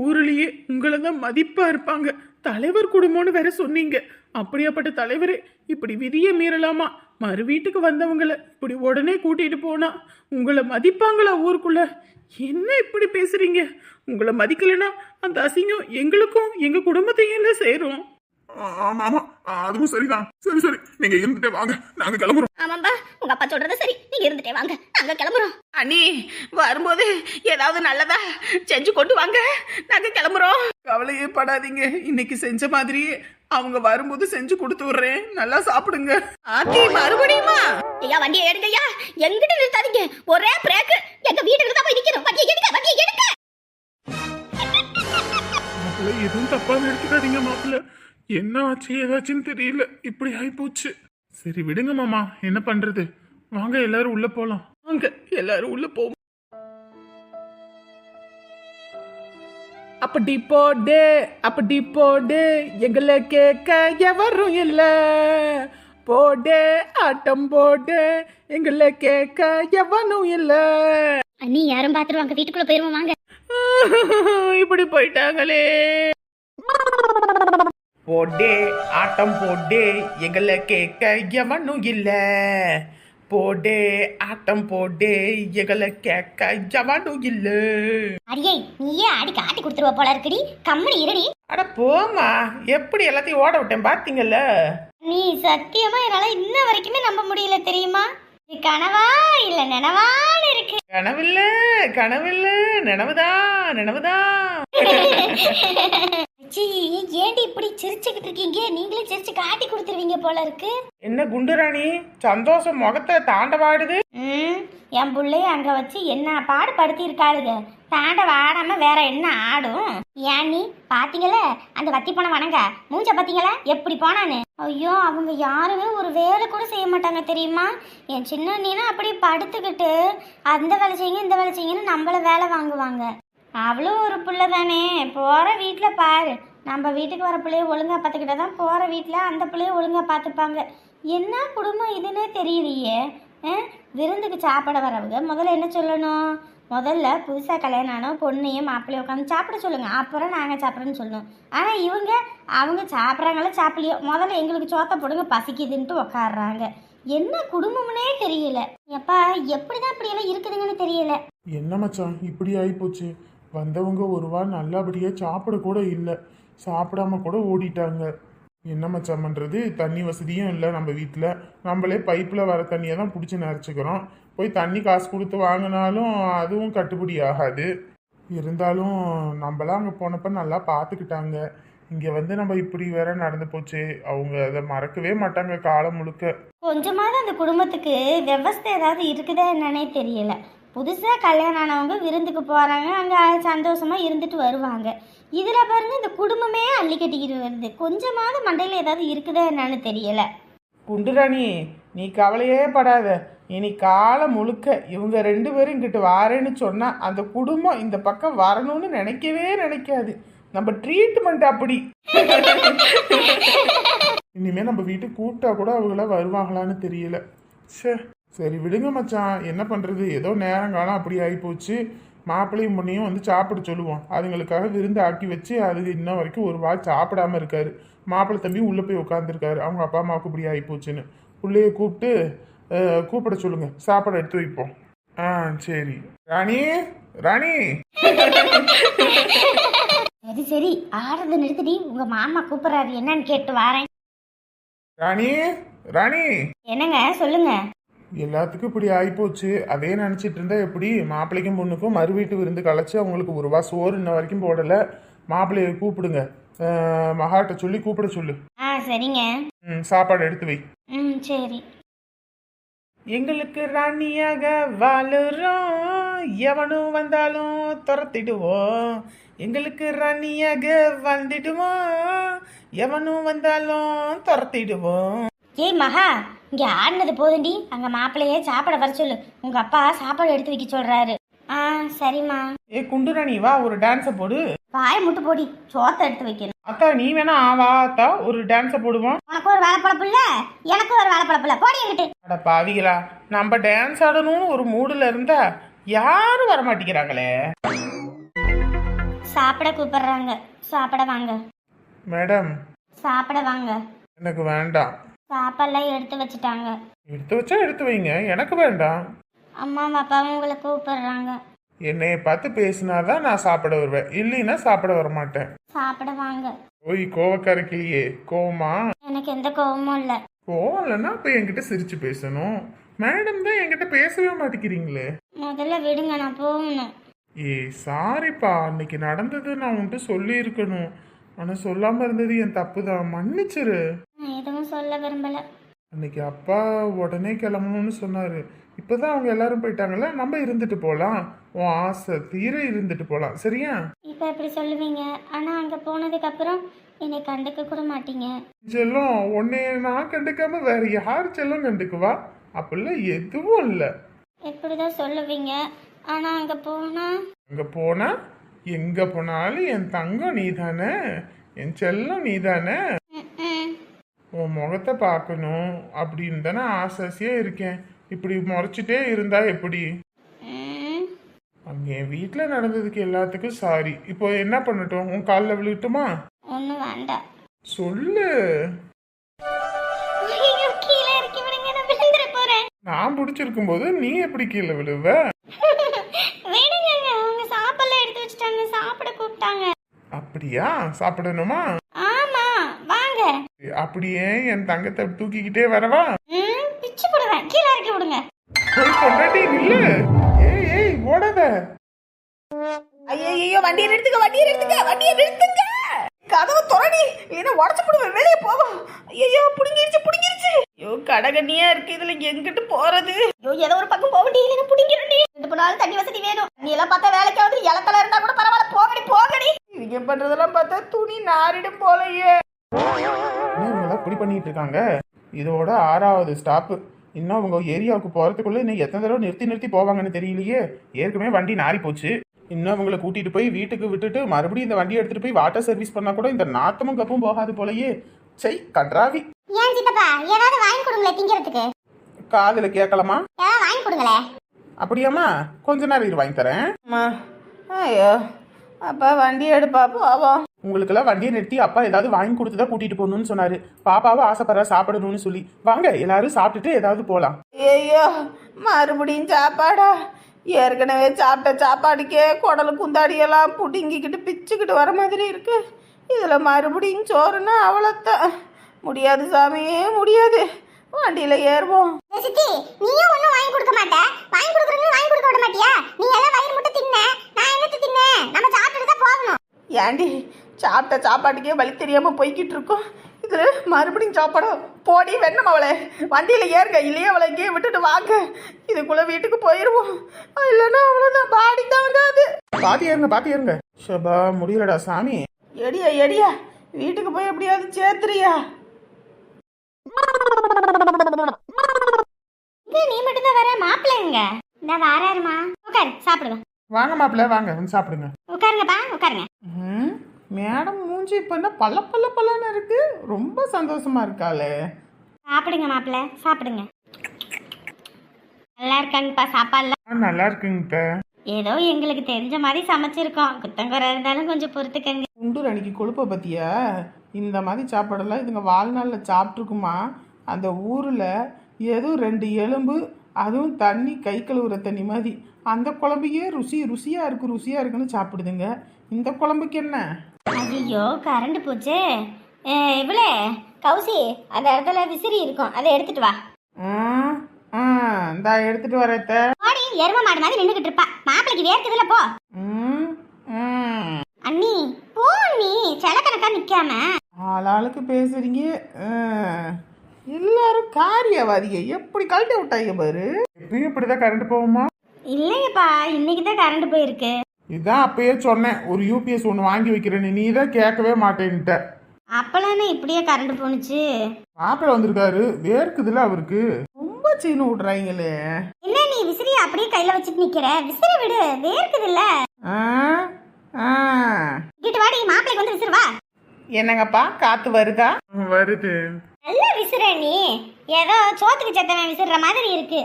Speaker 6: ஊர்லயே உங்களை தான் மதிப்பா இருப்பாங்க. தலைவர் குடும்பம்னு வேற சொன்னீங்க. அப்படியாப்பட்ட தலைவரே இப்படி விதியை மீறலாமா? மறு வீட்டுக்கு வந்தவங்களை இப்படி உடனே கூட்டிட்டு போனா உங்களை மதிப்பாங்களா ஊருக்குள்ள? என்ன இப்படி பேசுறீங்க? உங்களை மதிக்கலன்னா அந்த அசிங்கம் எங்களுக்கும் எங்க குடும்பத்தையும் சேரும்.
Speaker 4: ஆமா ஆமா, அதுவும் சரிதான். சரி சரி, நீங்க இருந்துட்டே வாங்க, நாங்க கிளம்புறோம்.
Speaker 5: ஆமாம்பா, உங்க அப்பா சொல்றது சரி. நீங்க இருந்துட்டே வாங்க, நாங்க கிளம்புறோம்.
Speaker 6: அண்ணி வரும்போது ஏதாவது நல்லதா செஞ்சு கொண்டு வாங்க, நாங்க கிளம்புறோம். கவலையே படாதீங்க, இன்னைக்கு செஞ்ச மாதிரியே அவங்க வரும்போது செஞ்சு கொடுத்து விடுறேன். நல்லா சாப்பிடுங்க. ஆத்தி மறுபடியுமா?
Speaker 5: ஐயா வண்டியை எடுங்கய்யா, எங்கிட்ட நிறுத்தாதீங்க. ஒரே பிரேக், எங்க வீட்டுக்கு தான் போய் நிக்கணும். வண்டியை எடுங்க, வண்டியை எடுங்க.
Speaker 4: மாப்பிள்ள எதுவும் தப்பா எடுத்துக்காதீங்க மாப்பிள்ள. என்ன ஆச்சு ஏதாச்சுன்னு தெரியல, இப்படி ஆயிப்போச்சு. சரி விடுங்க மாமா, என்ன பண்றது? வாங்க எல்லாரும் உள்ள போலாம்.
Speaker 6: வாங்க எல்லாரும் உள்ள போவோம். அப்படி போடு எங்களை கேட்க எவரும் இல்ல. போடு ஆட்டம் போடு எங்களை கேட்க எவனும் இல்ல.
Speaker 5: அண்ணி யாரும் பாத்துருவாங்க, வீட்டுக்குள்ள போயிருவோம் வாங்க.
Speaker 6: இப்படி போயிட்டாங்களே. போடே ஆட்டம் போடே எங்களை கேட்க எவனும் இல்ல. போடே ஆட்டம் போடே எங்களை கேட்க எவனும் இல்ல.
Speaker 5: அடியே நீயே ஆடி காட்டி கொடுத்துருவ போல இருக்குடி, கம்மனி இருடி.
Speaker 6: அட போமா, எப்படி எல்லாத்தையும் ஓட விட்டேன் பாத்தீங்கல்ல.
Speaker 5: நீ சத்தியமா என்னால இன்ன வரைக்குமே நம்ப முடியல தெரியுமா? இது கனவா இல்ல நினவான்னு இருக்கு.
Speaker 6: கனவில்ல நினவுதான்.
Speaker 5: ஏண்டி இப்படி சிரிச்சுக்கிட்டு இருக்கீங்க? நீங்களே சிரிச்சு காட்டி கொடுத்துருவீங்க போல இருக்கு.
Speaker 6: என்ன குண்டுராணி, சந்தோஷம் முகத்தை தாண்டவாடுது.
Speaker 5: என் பிள்ளைய அங்க வச்சு என்ன பாடு படுத்தி இருக்காளுங்க. தாண்ட வாடாம வேற என்ன ஆடும்? ஏன் நீ பாத்தீங்களே அந்த வத்தி போன வனங்க மூஞ்ச பாத்தீங்களா எப்படி போனான்னு? ஐயோ, அவங்க யாருமே ஒரு வேலை கூட செய்ய மாட்டாங்க தெரியுமா? என் சின்ன நீனா அப்படி படுத்துக்கிட்டு அந்த வேலை செய்யுங்க இந்த வேலை செய்யுங்கன்னு நம்மள வேலை வாங்குவாங்க. அவளும் ஒரு பிள்ளை தானே, போற வீட்டில் பாரு. நம்ம வீட்டுக்கு வர பிள்ளைய ஒழுங்கா பார்த்துக்கிட்டா தான் போற வீட்டில் அந்த பிள்ளைய ஒழுங்கா பார்த்துப்பாங்க. என்ன குடும்பம் இதுன்னே தெரியலையே. விருந்துக்கு சாப்பிட வரவங்க முதல்ல என்ன சொல்லணும்? முதல்ல புதுசாக கல்யாணம் ஆன பொண்ணையும் மாப்பிள்ளையும் உட்காந்து சாப்பிட சொல்லுங்க, அப்புறம் நாங்கள் சாப்பிட்றோன்னு சொல்லணும். ஆனால் அவங்க சாப்பிட்றாங்களோ சாப்பிடலையோ முதல்ல எங்களுக்கு சோத்த போடுங்க பசிக்குதுன்ட்டு உக்காடுறாங்க. என்ன குடும்பம்னே தெரியல. எப்பா எப்படிதான் இப்படி எல்லாம் இருக்குதுங்கன்னு தெரியல.
Speaker 4: என்ன மச்சான் இப்படி ஆயிப்போச்சு? வந்தவங்க ஒரு வாரம் நல்லபடியா சாப்பிட கூட இல்லை, சாப்பிடாம கூட ஓடிட்டாங்க. என்ன மச்சான் பண்றது? தண்ணி வசதியும் இல்லை நம்ம வீட்டில். நம்மளே பைப்பில் வர தண்ணியை தான் பிடிச்சி நிறச்சிக்கிறோம். போய் தண்ணி காசு கொடுத்து வாங்கினாலும் அதுவும் கட்டுப்படி ஆகாது. இருந்தாலும் நம்மளாம் அங்கே போனப்ப நல்லா பார்த்துக்கிட்டாங்க. இங்கே வந்து நம்ம இப்படி வேற நடந்து போச்சு. அவங்க அதை மறக்கவே மாட்டாங்க காலம் முழுக்க.
Speaker 5: கொஞ்சமாவது அந்த குடும்பத்துக்கு விவஸ்தை ஏதாவது இருக்குதா என்னன்னே தெரியல. புதுசாக கல்யாணம் ஆனவங்க விருந்துக்கு போகிறாங்க, அங்கே சந்தோஷமாக இருந்துட்டு வருவாங்க. இதில் பாருங்க இந்த குடும்பமே அள்ளி கட்டிக்கிட்டு வருது. கொஞ்சமாவது மண்டையில் ஏதாவது இருக்குதா என்னன்னு தெரியல.
Speaker 6: குண்டுராணி நீ கவலையே படாத. இனி காலம் முழுக்க இவங்க 2 பேரும் இங்கிட்டு வாரேன்னு சொன்னா அந்த குடும்பம் இந்த பக்கம் வரணும்னு நினைக்கவே நினைக்காது. நம்ம ட்ரீட்மெண்ட் அப்படி. இனிமே நம்ம வீட்டுக்கு கூப்பிட்டா கூட அவங்கள வருவாங்களான்னு தெரியல. சரி விடுங்க மச்சான், என்ன பண்றது, ஏதோ நேரங்காலம் அப்படி ஆகிப்போச்சு. மாப்பிள்ளையும் பொண்ணையும் வந்து சாப்பிட சொல்லுவோம். அதுங்களுக்காக விருந்து ஆக்கி வச்சு அது இன்ன வரைக்கும் ஒரு வாய் சாப்பிடாம இருக்காரு. மாப்பிள்ளை தம்பி உள்ள போய் உட்காந்துருக்காரு, அவங்க அப்பா அம்மாவுக்கு இப்படி ஆகிப்போச்சுன்னு. பிள்ளைய கூப்பிட சொல்லுங்க, சாப்பாடு எடுத்து வைப்போம். சரி ராணி. ராணி
Speaker 5: சரி சரி, ஆடுறத நிறுத்தடி, உங்க மாமா கூப்பிடுறாரு, என்னன்னு கேட்டு வரேன்.
Speaker 6: ராணி. ராணி
Speaker 5: என்னங்க சொல்லுங்க.
Speaker 6: எல்லாத்துக்கும் இப்படி ஆகிப்போச்சு. அதே நினச்சிட்டு இருந்தா எப்படி? மாப்பிள்ளைக்கும் பொண்ணுக்கும் மறு வீட்டு விருந்து கலைச்சு அவங்களுக்கு ஒரு ரூபா சோறு இன்ன வரைக்கும் போடலை. மாப்பிள்ளைய கூப்பிடுங்க, மகாட்ட சொல்லி கூப்பிட சொல்லு.
Speaker 5: சரிங்க.
Speaker 6: சாப்பாடு எடுத்து வை.
Speaker 5: சரி.
Speaker 6: எங்களுக்கு ராணியாக வாழுறோம், எவனும் வந்தாலும் துரத்திடுவோம். எங்களுக்கு ராணியாக வந்துடுவோம், எவனும் வந்தாலும் துரத்திடுவோம்.
Speaker 5: ஏய் மகா, இங்க ஆடினது போதுண்டி, அங்க மாப்பிள்ளையே சாப்பாட வர சொல்லு. உங்க அப்பா சாப்பாடு எடுத்து வைக்க சொல்றாரு. சரிம்மா.
Speaker 6: ஏ குண்டுராணி வா, ஒரு டான்ஸை போடு.
Speaker 5: வாய முட்டு போடி, சோத்தை எடுத்து வைக்கணும்.
Speaker 6: அத்தா நீ வேணா வா அத்தா, ஒரு டான்ஸை போடுவோம்.
Speaker 5: உனக்கு ஒரு வேலைப்பழப்பு இல்ல, எனக்கு ஒரு வேலைப்பழப்பு இல்ல, போடி என்கிட்ட.
Speaker 6: அட பாவிகளா, நம்ம டான்ஸ் ஆடணும்னு ஒரு மூடுல இருந்தா யாரும் வர மாட்டேங்கிறாங்களே.
Speaker 5: சாப்பிட கூப்பிடுறாங்க, சாப்பிட வாங்க.
Speaker 6: மேடம்
Speaker 5: சாப்பிட வாங்க.
Speaker 6: எனக்கு வேண்டாம்.
Speaker 5: சாப்பாடுலாம் எடுத்து வச்சுட்டாங்க.
Speaker 6: எடுத்து வச்சா எடுத்து வைங்க, எனக்கு வேண்டாம்.
Speaker 5: அம்மாவும் அப்பாவும் உங்களை கூப்பிடுறாங்க.
Speaker 6: என்னைய பார்த்து பேசினாதான் நான் சாப்பிட வருவேன், இல்லைன்னா சாப்பிட வர மாட்டேன்.
Speaker 5: சாப்பிட வாங்க.
Speaker 6: ஓய் கோவக்காரக்கிளியே, கோவமா?
Speaker 5: எனக்கு எந்த கோவமும் இல்ல.
Speaker 6: கோவம் இல்லைன்னா அப்ப என்கிட்ட சிரிச்சு பேசணும். மேடம் தான் என்கிட்ட பேசவே மாட்டேங்கிறீங்களே.
Speaker 5: முதல்ல விடுங்க, நான் போகணும்.
Speaker 6: சாரிப்பா, அன்னைக்கு நடந்தது நான் உன்கிட்ட சொல்லி இருக்கணும். ஆனா சொல்லாம இருந்தது என் தப்பு தான், மன்னிச்சிரு.
Speaker 5: நான் எதுவும் சொல்ல விரும்பல.
Speaker 6: அன்னைக்கு அப்பா உடனே கிளம்பணும்னு சொன்னாரு. இப்பதான் அவங்க எல்லாரும் போயிட்டாங்கல்ல, நம்ம இருந்துட்டு போலாம். உன் ஆசை தீர இருந்துட்டு போலாம், சரியா?
Speaker 5: இப்ப எப்படி சொல்லுவீங்க? ஆனா அங்க போனதுக்கு அப்புறம் என்னை கண்டுக்க கூட மாட்டீங்க.
Speaker 6: செல்லம், உன்னைய நான் கண்டுக்காம வேற யார் செல்லம் கண்டுக்குவா? அப்படிலாம் எதுவும் இல்ல.
Speaker 5: எப்படிதான் சொல்லுவீங்க? ஆனா அங்க போனா
Speaker 6: எங்க போனாலும் என் தங்கம் நீதானே, என் செல்லம் நீதானே. உன் முகத்தை பார்க்கணும் அப்படின்னு தானே ஆசாசியா இருக்கேன். இப்படி முறைச்சிட்டே இருந்தா எப்படி? அங்க என் வீட்டுல நடந்ததுக்கு எல்லாத்துக்கும் சாரி. இப்போ என்ன பண்ணட்டும்? உன் காலில் விழுட்டுமா?
Speaker 5: ஒண்ணும் வேண்டாம்.
Speaker 6: சொல்லு.
Speaker 5: கீழே இறக்கி விடுங்க, நான் விழுந்துற போறேன்.
Speaker 6: நான் பிடிச்சிருக்கும் போது நீ எப்படி கீழே விழுவ?
Speaker 5: விடுங்க, அவங்க சாப்பாடுலாம் எடுத்து வச்சுட்டாங்க, சாப்பிட கூப்பிட்டாங்க.
Speaker 6: அப்படியா? சாப்பிடணுமா?
Speaker 5: ஆமா வாங்க.
Speaker 6: அப்படியே என் தங்கத்தை தூக்கிக்கிட்டே வரவா?
Speaker 5: பிச்சு போடுவேன், கீழே இறக்கி விடுங்க.
Speaker 6: போய் கொண்டாட்டி இல்ல. ஏய் ஓடாத.
Speaker 1: ஐயோ, வண்டியை நிறுத்துங்க. கதவு தொடடி, என்ன உடச்சு போடுவேன், வெளியே போவோம். ஐயோ, புடுங்கிருச்சு. ஐயோ, கடகண்ணியா இருக்கு, இதுல எங்கிட்டு போறது?
Speaker 5: ஐயோ, ஏதோ ஒரு பக்கம் போக முடியல, புடிங்கிருண்டி. ரெண்டு நாள் தண்ணி வசதி வேணும். நீ எல்லாம் பார்த்தா வேலைக்கு வந்து இலக்கல இருந்தா கூட பரவாயில்ல, போகடி.
Speaker 1: இவங்க பண்றதெல்லாம் பார்த்தா துணி நாரிடும் போலயே.
Speaker 6: இப்படி பண்ணிட்டு இருக்காங்க. இதோட 6வது ஸ்டாப்பு. இன்னும் அவங்க ஏரியாவுக்கு போறதுக்குள்ள இன்னும் எத்தனை தடவை நிறுத்தி போவாங்கன்னு தெரியலையே. ஏற்கனவே வண்டி நாரி போச்சு. இன்னும் அவங்களை கூட்டிட்டு போய் வீட்டுக்கு விட்டுட்டு மறுபடியும் இந்த வண்டியை எடுத்துட்டு போய் வாட்டர் சர்வீஸ் பண்ணா கூட இந்த நாத்தமும் கப்பும் போகாது போலயே. செய் கன்றாவி.
Speaker 2: ஏன் சித்தப்பா, ஏதாவது வாங்கி கொடுங்களே திங்கிறதுக்கு.
Speaker 6: காதுல கேட்கலாமா?
Speaker 2: ஏதாவது வாங்கி கொடுங்களே.
Speaker 6: அப்படியாம்மா? கொஞ்ச நேரம் இரு, வாங்கி தரேன்.
Speaker 1: ஐயோ, அப்பா வண்டி எடுப்பா போவோம்.
Speaker 6: உங்களுக்கெல்லாம் வண்டியை நிறுத்தி அப்பா ஏதாவது வாங்கி கொடுத்துதான் கூட்டிட்டு போகணும்னு சொன்னாரு. பாப்பாவும் ஆசைப்படுறா சாப்பிடணும்னு சொல்லி. வாங்க எல்லாரும் சாப்பிட்டுட்டு ஏதாவது போலாம்.
Speaker 1: ஐயோ, மறுபடியும் சாப்பாடா? ஏற்கனவே சாப்பிட்ட சாப்பாடுக்கே குடலு குந்தாடியெல்லாம் புடுங்கிக்கிட்டு பிச்சுக்கிட்டு வர மாதிரி இருக்கு. இதுல மறுபடியும் சோறுன்னா அவ்வளோத்தான். முடியாது சாமியே, முடியாது. வண்டியில ஏறுவோம்.
Speaker 2: சித்தி, நீயும் ஒன்னும் வாங்கி கொடுக்க மாட்டே. வாங்கி கொடுக்குறீங்க, வாங்கி கொடுக்க விட மாட்டியா? நீ எல்லாம் வயிறு முட்டை தின்ன, நான் என்னத்து தின்ன? நம்ம சாப்பிட்டுட்டு தான் போகணும்.
Speaker 1: ஏண்டி, சாப்பிட்ட சாப்பாட்டுக்கே வழி தெரியாம போய்கிட்டு இருக்கோம். இதுல மறுபடியும் சாப்பாடும் போடி வெண்ணம். அவளை வண்டியில ஏறுங்க, இல்லையே அவளை இங்கேயே விட்டுட்டு வாங்க. இதுக்குள்ள வீட்டுக்கு போயிருவோம், இல்லைன்னா அவ்வளவுதான், பாடி தாங்காது.
Speaker 6: பாத்தி ஏறுங்க. ஷபா, முடியலடா சாமி.
Speaker 1: எடியா வீட்டுக்கு போய் எப்படியாவது சேர்த்துறியா?
Speaker 5: இங்க நீ மட்டும் தான் வர, மாப்பிள்ளைங்க இந்த வாராருமா. உட்காரு சாப்பிடுவேன்.
Speaker 4: வாங்க மாப்பிள்ள வாங்க வந்து சாப்பிடுங்க.
Speaker 5: உட்காருங்கப்பா உட்காருங்க.
Speaker 6: மேடம் மூஞ்சி இப்போ என்ன பல்லன்னு இருக்கு, ரொம்ப சந்தோஷமா இருக்காளே.
Speaker 5: சாப்பிடுங்க மாப்பிள்ளை சாப்பிடுங்க. நல்லா இருக்காங்கப்பா சாப்பாடுலாம்.
Speaker 4: நல்லா இருக்குங்க.
Speaker 5: ஏதோ எங்களுக்கு தெரிஞ்ச மாதிரி சமைச்சிருக்கோம். குத்தங்குறை இருந்தாலும் கொஞ்சம் பொறுத்துக்கங்க.
Speaker 6: குண்டூர் அன்னைக்கு கொழுப்பை பத்தியா, இந்த மாதிரி சாப்பாடெல்லாம் இதுங்க வாழ்நாளில் சாப்பிட்ருக்குமா? அந்த ஊரில் ஏதோ 2 எலும்பு, அதுவும் தண்ணி கை கழுவுற தண்ணி மாதிரி, அந்த குழம்புக்கே ருசியாக இருக்குன்னு சாப்பிடுதுங்க. இந்த குழம்புக்கு என்ன?
Speaker 5: ஐயோ கரண்ட் போச்சு. இவ்வளே கௌசி, அந்த இடத்துல விசிறி இருக்கும், அதை எடுத்துட்டு வா.
Speaker 6: இந்தா எடுத்துட்டு வரத்த.
Speaker 5: ஓடி எரும மாடு மாதிரி நின்றுகிட்டு இருப்பா. மாப்பிளைக்கு வேர்க்குதுல போ. அண்ணி போ நீ, செலக்கணக்கா நிக்காம.
Speaker 6: ஆளாளுக்கு பேசுறீங்க. எல்லாரும் காரியவாதிக எப்படி கழட்டி விட்டாங்க பாரு.
Speaker 4: எப்பயும் இப்படிதான் கரண்ட் போகுமா?
Speaker 5: இல்லையப்பா, இன்னைக்கு தான் கரண்ட் போயிருக்கு.
Speaker 4: இதான் அப்பயே சொன்னேன், ஒரு யூபிஎஸ் ஒன்று வாங்கி வைக்கிறேன்னு. நீ தான் கேட்கவே மாட்டேன்ட்ட.
Speaker 5: அப்பலானே இப்படியே கரண்ட் போனுச்சு.
Speaker 4: மாப்பிள்ள வந்திருக்காரு, வேர்க்குதுல அவருக்கு.
Speaker 6: ரொம்ப சீனு விடுறாங்களே.
Speaker 5: என்ன நீ விசிறிய அப்படியே கையில வச்சுட்டு நிக்கிற? விசிறி விடு, வேர்க்குதுல்ல. கிட்ட வாடி, மாப்பிளைக்கு வந்து விசிறு வா.
Speaker 6: என்னங்கப்பா காத்து வருதா?
Speaker 4: வருது.
Speaker 5: நல்ல விசிற நீ, ஏதோ சோத்துக்கு செத்தவன் விசிற மாதிரி இருக்கு.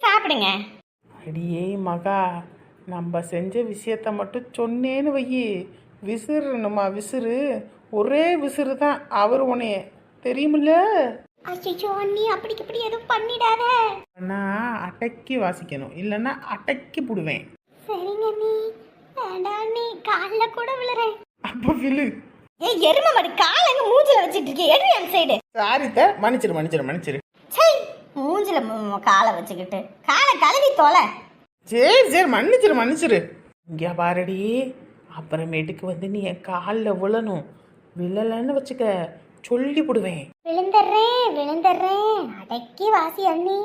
Speaker 5: சாப்பிடுங்க.
Speaker 6: அடியே மகா, நம்ம செஞ்ச விஷயத்த மட்டும் சொன்னேன்னு வையி, விசிறுணுமா விசிறு, ஒரே விசிறு தான் அவர் உனைய, தெரியுமில்ல?
Speaker 5: அச்சோ நீ அப்படிக்கு இப்படி எதுவும் பண்ணிடாத.
Speaker 6: நான் அடக்கி வாசிக்கணும், இல்லைன்னா அடக்கி புடுவேன்.
Speaker 5: சரிங்க நீ, வேண்டாம் நீ, காலில் கூட விழுறேன்.
Speaker 6: அப்போ விழு.
Speaker 5: ஏய் எரும மாடு, காலை எங்க மூஞ்சில வச்சிட்டு இருக்கே, எடு அந்த சைடு.
Speaker 6: சாரித்த, மன்னிச்சிரு.
Speaker 5: சை, மூஞ்சில காலை வச்சுக்கிட்டு காலை கழுவி தோலை.
Speaker 6: சரி மன்னிச்சிரு. இங்கே பாரடி, அப்புறமேட்டுக்கு வந்து நீ என் காலில் விழணும். விழலன்னு வச்சுக்க, சொல்லி போடுவேன்.
Speaker 5: விழுந்துடுறேன், அடக்கி வாசி அண்ணி.